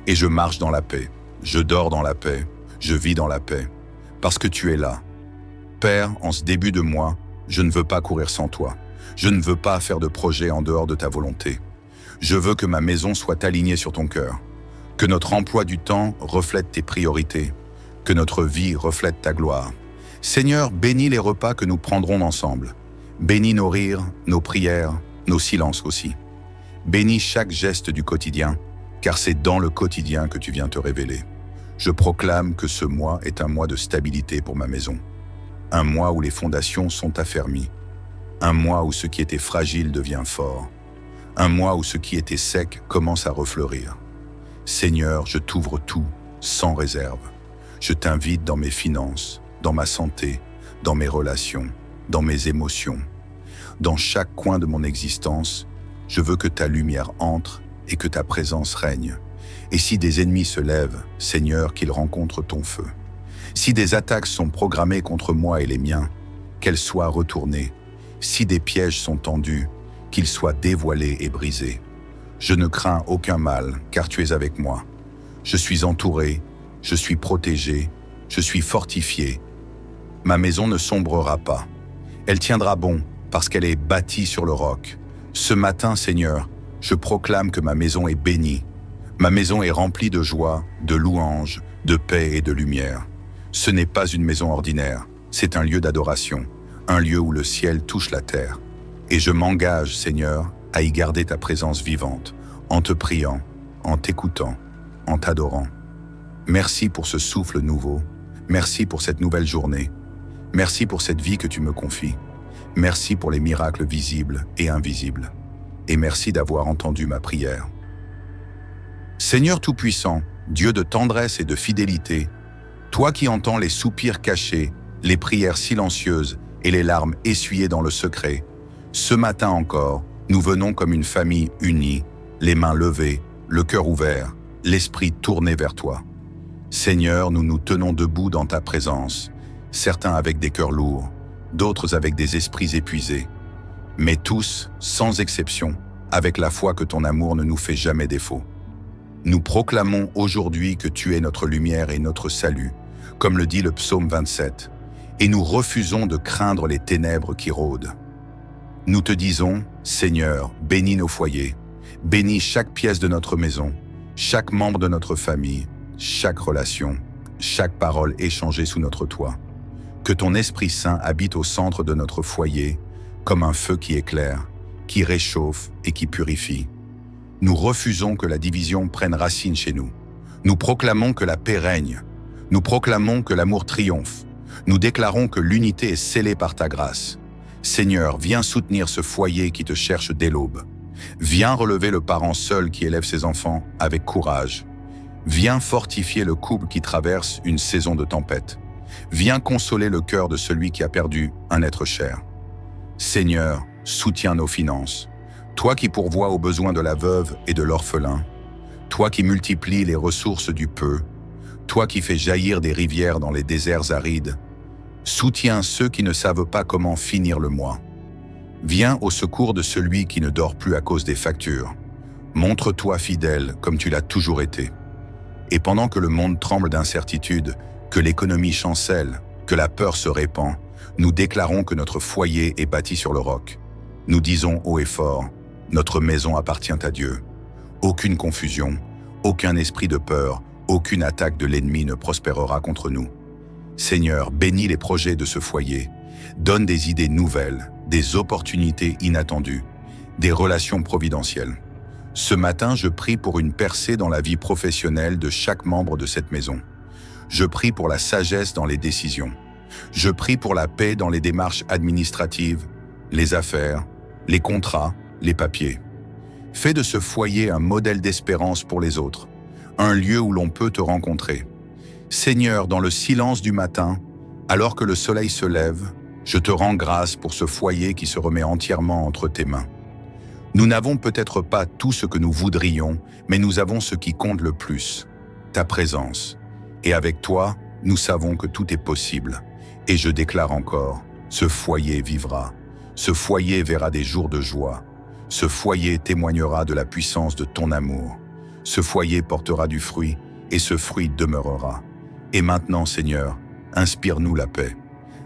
Et je marche dans la paix, je dors dans la paix, je vis dans la paix, parce que tu es là. Père, en ce début de mois, je ne veux pas courir sans toi. Je ne veux pas faire de projet en dehors de ta volonté. Je veux que ma maison soit alignée sur ton cœur, que notre emploi du temps reflète tes priorités, que notre vie reflète ta gloire. Seigneur, bénis les repas que nous prendrons ensemble. Bénis nos rires, nos prières, nos silences aussi. Bénis chaque geste du quotidien, car c'est dans le quotidien que tu viens te révéler. Je proclame que ce mois est un mois de stabilité pour ma maison. Un mois où les fondations sont affermies. Un mois où ce qui était fragile devient fort. Un mois où ce qui était sec commence à refleurir. Seigneur, je t'ouvre tout, sans réserve. Je t'invite dans mes finances, dans ma santé, dans mes relations, dans mes émotions. Dans chaque coin de mon existence, je veux que ta lumière entre et que ta présence règne. Et si des ennemis se lèvent, Seigneur, qu'ils rencontrent ton feu. Si des attaques sont programmées contre moi et les miens, qu'elles soient retournées. Si des pièges sont tendus, qu'ils soient dévoilés et brisés. Je ne crains aucun mal, car tu es avec moi. Je suis entouré, je suis protégé, je suis fortifié. Ma maison ne sombrera pas. Elle tiendra bon, parce qu'elle est bâtie sur le roc. Ce matin, Seigneur, je proclame que ma maison est bénie. Ma maison est remplie de joie, de louanges, de paix et de lumière. Ce n'est pas une maison ordinaire, c'est un lieu d'adoration, un lieu où le ciel touche la terre. Et je m'engage, Seigneur, à y garder ta présence vivante, en te priant, en t'écoutant, en t'adorant. Merci pour ce souffle nouveau, merci pour cette nouvelle journée, merci pour cette vie que tu me confies, merci pour les miracles visibles et invisibles, et merci d'avoir entendu ma prière. Seigneur Tout-Puissant, Dieu de tendresse et de fidélité, toi qui entends les soupirs cachés, les prières silencieuses et les larmes essuyées dans le secret, ce matin encore, nous venons comme une famille unie, les mains levées, le cœur ouvert, l'esprit tourné vers toi. Seigneur, nous nous tenons debout dans ta présence, certains avec des cœurs lourds, d'autres avec des esprits épuisés, mais tous, sans exception, avec la foi que ton amour ne nous fait jamais défaut. Nous proclamons aujourd'hui que tu es notre lumière et notre salut, comme le dit le psaume 27, et nous refusons de craindre les ténèbres qui rôdent. Nous te disons, Seigneur, bénis nos foyers, bénis chaque pièce de notre maison, chaque membre de notre famille, chaque relation, chaque parole échangée sous notre toit. Que ton Esprit Saint habite au centre de notre foyer, comme un feu qui éclaire, qui réchauffe et qui purifie. Nous refusons que la division prenne racine chez nous. Nous proclamons que la paix règne. Nous proclamons que l'amour triomphe. Nous déclarons que l'unité est scellée par ta grâce. Seigneur, viens soutenir ce foyer qui te cherche dès l'aube. Viens relever le parent seul qui élève ses enfants avec courage. Viens fortifier le couple qui traverse une saison de tempête. Viens consoler le cœur de celui qui a perdu un être cher. Seigneur, soutiens nos finances. Toi qui pourvois aux besoins de la veuve et de l'orphelin. Toi qui multiplies les ressources du peu. Toi qui fais jaillir des rivières dans les déserts arides. Soutiens ceux qui ne savent pas comment finir le mois. Viens au secours de celui qui ne dort plus à cause des factures. Montre-toi fidèle comme tu l'as toujours été. Et pendant que le monde tremble d'incertitude, que l'économie chancelle, que la peur se répand, nous déclarons que notre foyer est bâti sur le roc. Nous disons haut et fort, notre maison appartient à Dieu. Aucune confusion, aucun esprit de peur, aucune attaque de l'ennemi ne prospérera contre nous. Seigneur, bénis les projets de ce foyer, donne des idées nouvelles, des opportunités inattendues, des relations providentielles. Ce matin, je prie pour une percée dans la vie professionnelle de chaque membre de cette maison. Je prie pour la sagesse dans les décisions. Je prie pour la paix dans les démarches administratives, les affaires, les contrats, les papiers. Fais de ce foyer un modèle d'espérance pour les autres, un lieu où l'on peut te rencontrer. Seigneur, dans le silence du matin, alors que le soleil se lève, je te rends grâce pour ce foyer qui se remet entièrement entre tes mains. Nous n'avons peut-être pas tout ce que nous voudrions, mais nous avons ce qui compte le plus, ta présence. Et avec toi, nous savons que tout est possible. Et je déclare encore, ce foyer vivra. Ce foyer verra des jours de joie. Ce foyer témoignera de la puissance de ton amour. Ce foyer portera du fruit, et ce fruit demeurera. Et maintenant, Seigneur, inspire-nous la paix.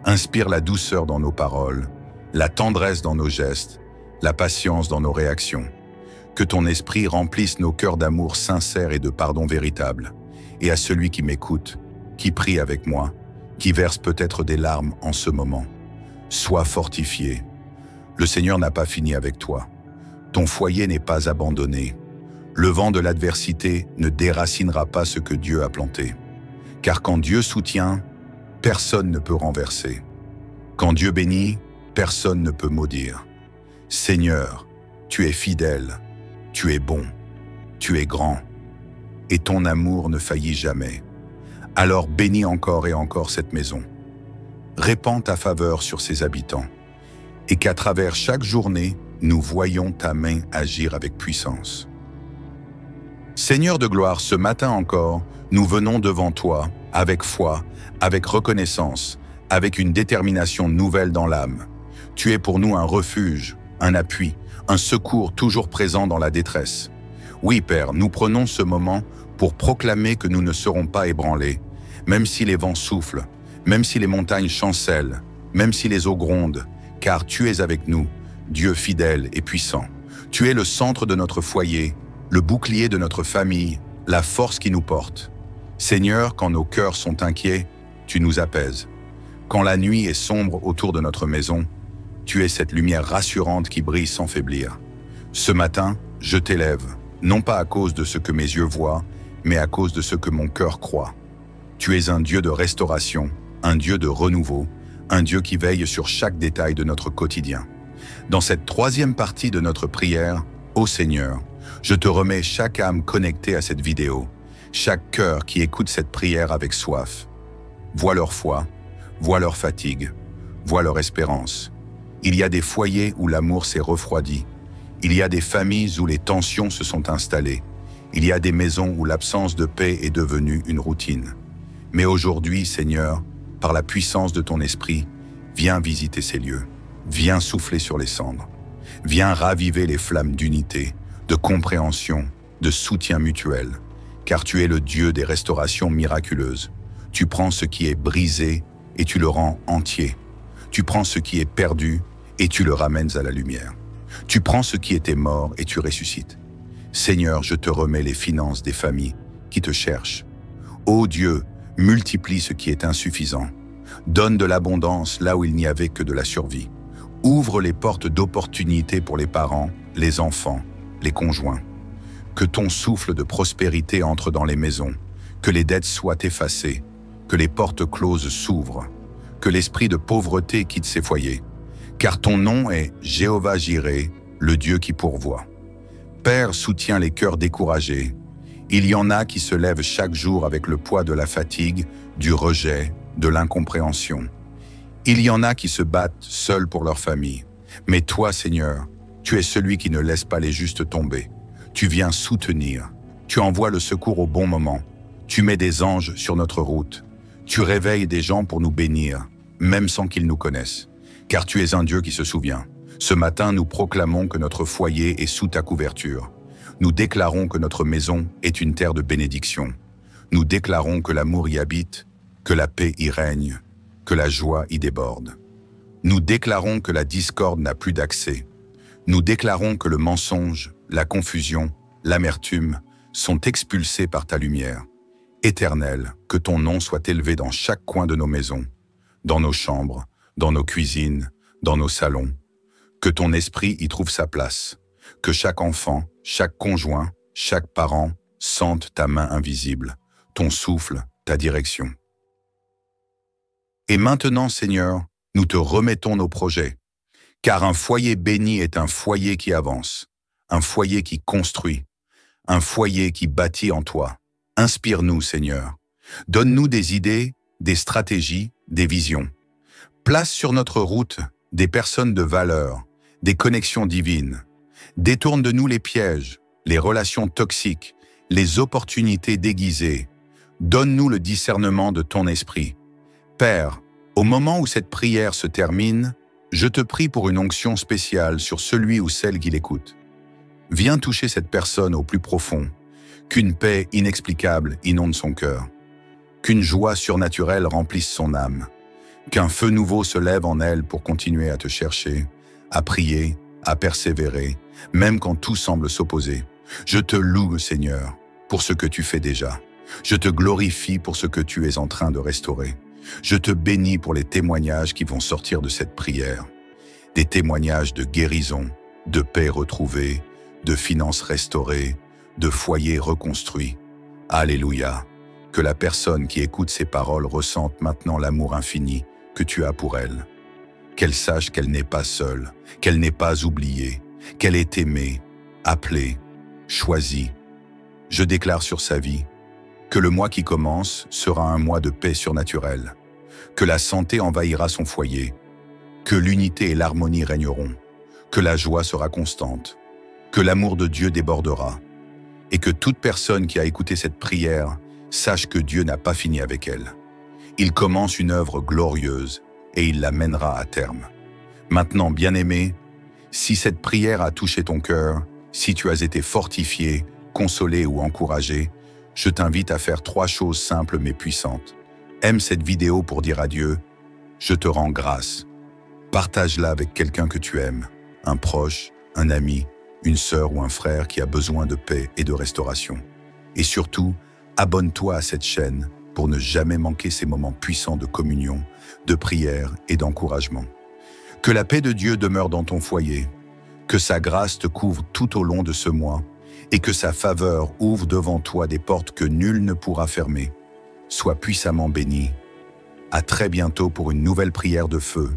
Inspire la douceur dans nos paroles, la tendresse dans nos gestes, la patience dans nos réactions. Que ton esprit remplisse nos cœurs d'amour sincère et de pardon véritable. Et à celui qui m'écoute, qui prie avec moi, qui verse peut-être des larmes en ce moment, sois fortifié. Le Seigneur n'a pas fini avec toi. Ton foyer n'est pas abandonné. Le vent de l'adversité ne déracinera pas ce que Dieu a planté. Car quand Dieu soutient, personne ne peut renverser. Quand Dieu bénit, personne ne peut maudire. Seigneur, tu es fidèle, tu es bon, tu es grand, et ton amour ne faillit jamais. Alors bénis encore et encore cette maison. Répands ta faveur sur ses habitants, et qu'à travers chaque journée, nous voyons ta main agir avec puissance. Seigneur de gloire, ce matin encore, nous venons devant toi, avec foi, avec reconnaissance, avec une détermination nouvelle dans l'âme. Tu es pour nous un refuge, un appui, un secours toujours présent dans la détresse. Oui, Père, nous prenons ce moment pour proclamer que nous ne serons pas ébranlés, même si les vents soufflent, même si les montagnes chancellent, même si les eaux grondent, car tu es avec nous, Dieu fidèle et puissant. Tu es le centre de notre foyer, le bouclier de notre famille, la force qui nous porte. Seigneur, quand nos cœurs sont inquiets, tu nous apaises. Quand la nuit est sombre autour de notre maison, tu es cette lumière rassurante qui brille sans faiblir. Ce matin, je t'élève, non pas à cause de ce que mes yeux voient, mais à cause de ce que mon cœur croit. Tu es un Dieu de restauration, un Dieu de renouveau, un Dieu qui veille sur chaque détail de notre quotidien. Dans cette troisième partie de notre prière, ô Seigneur, je te remets chaque âme connectée à cette vidéo, chaque cœur qui écoute cette prière avec soif. Vois leur foi, vois leur fatigue, vois leur espérance. Il y a des foyers où l'amour s'est refroidi. Il y a des familles où les tensions se sont installées. Il y a des maisons où l'absence de paix est devenue une routine. Mais aujourd'hui, Seigneur, par la puissance de ton esprit, viens visiter ces lieux. Viens souffler sur les cendres. Viens raviver les flammes d'unité, de compréhension, de soutien mutuel. Car tu es le Dieu des restaurations miraculeuses. Tu prends ce qui est brisé et tu le rends entier. Tu prends ce qui est perdu et tu le ramènes à la lumière. Tu prends ce qui était mort et tu ressuscites. Seigneur, je te remets les finances des familles qui te cherchent. Ô Dieu, multiplie ce qui est insuffisant. Donne de l'abondance là où il n'y avait que de la survie. Ouvre les portes d'opportunités pour les parents, les enfants, les conjoints. Que ton souffle de prospérité entre dans les maisons, que les dettes soient effacées, que les portes closes s'ouvrent, que l'esprit de pauvreté quitte ses foyers. Car ton nom est Jéhovah Jireh, le Dieu qui pourvoit. Père, soutiens les cœurs découragés. Il y en a qui se lèvent chaque jour avec le poids de la fatigue, du rejet, de l'incompréhension. Il y en a qui se battent seuls pour leur famille. Mais toi, Seigneur, tu es celui qui ne laisse pas les justes tomber. Tu viens soutenir. Tu envoies le secours au bon moment. Tu mets des anges sur notre route. Tu réveilles des gens pour nous bénir, même sans qu'ils nous connaissent. Car tu es un Dieu qui se souvient. Ce matin, nous proclamons que notre foyer est sous ta couverture. Nous déclarons que notre maison est une terre de bénédiction. Nous déclarons que l'amour y habite, que la paix y règne, que la joie y déborde. Nous déclarons que la discorde n'a plus d'accès. Nous déclarons que le mensonge, la confusion, l'amertume sont expulsés par ta lumière. Éternel, que ton nom soit élevé dans chaque coin de nos maisons, dans nos chambres, dans nos cuisines, dans nos salons. Que ton esprit y trouve sa place. Que chaque enfant, chaque conjoint, chaque parent sente ta main invisible, ton souffle, ta direction. Et maintenant, Seigneur, nous te remettons nos projets, car un foyer béni est un foyer qui avance, un foyer qui construit, un foyer qui bâtit en toi. Inspire-nous, Seigneur. Donne-nous des idées, des stratégies, des visions. Place sur notre route des personnes de valeur, des connexions divines. Détourne de nous les pièges, les relations toxiques, les opportunités déguisées. Donne-nous le discernement de ton esprit. Père, au moment où cette prière se termine, je te prie pour une onction spéciale sur celui ou celle qui l'écoute. Viens toucher cette personne au plus profond, qu'une paix inexplicable inonde son cœur, qu'une joie surnaturelle remplisse son âme, qu'un feu nouveau se lève en elle pour continuer à te chercher, à prier, à persévérer, même quand tout semble s'opposer. Je te loue, Seigneur, pour ce que tu fais déjà. Je te glorifie pour ce que tu es en train de restaurer. Je te bénis pour les témoignages qui vont sortir de cette prière. Des témoignages de guérison, de paix retrouvée, de finances restaurées, de foyers reconstruits. Alléluia! Que la personne qui écoute ces paroles ressente maintenant l'amour infini que tu as pour elle. Qu'elle sache qu'elle n'est pas seule, qu'elle n'est pas oubliée, qu'elle est aimée, appelée, choisie. Je déclare sur sa vie que le mois qui commence sera un mois de paix surnaturelle, que la santé envahira son foyer, que l'unité et l'harmonie régneront, que la joie sera constante, que l'amour de Dieu débordera, et que toute personne qui a écouté cette prière sache que Dieu n'a pas fini avec elle. Il commence une œuvre glorieuse et il la mènera à terme. Maintenant, bien-aimé, si cette prière a touché ton cœur, si tu as été fortifié, consolé ou encouragé, je t'invite à faire 3 choses simples mais puissantes. Aime cette vidéo pour dire à Dieu « Je te rends grâce ». Partage-la avec quelqu'un que tu aimes, un proche, un ami, une sœur ou un frère qui a besoin de paix et de restauration. Et surtout, abonne-toi à cette chaîne pour ne jamais manquer ces moments puissants de communion, de prière et d'encouragement. Que la paix de Dieu demeure dans ton foyer, que sa grâce te couvre tout au long de ce mois et que sa faveur ouvre devant toi des portes que nul ne pourra fermer. Sois puissamment béni. À très bientôt pour une nouvelle prière de feu.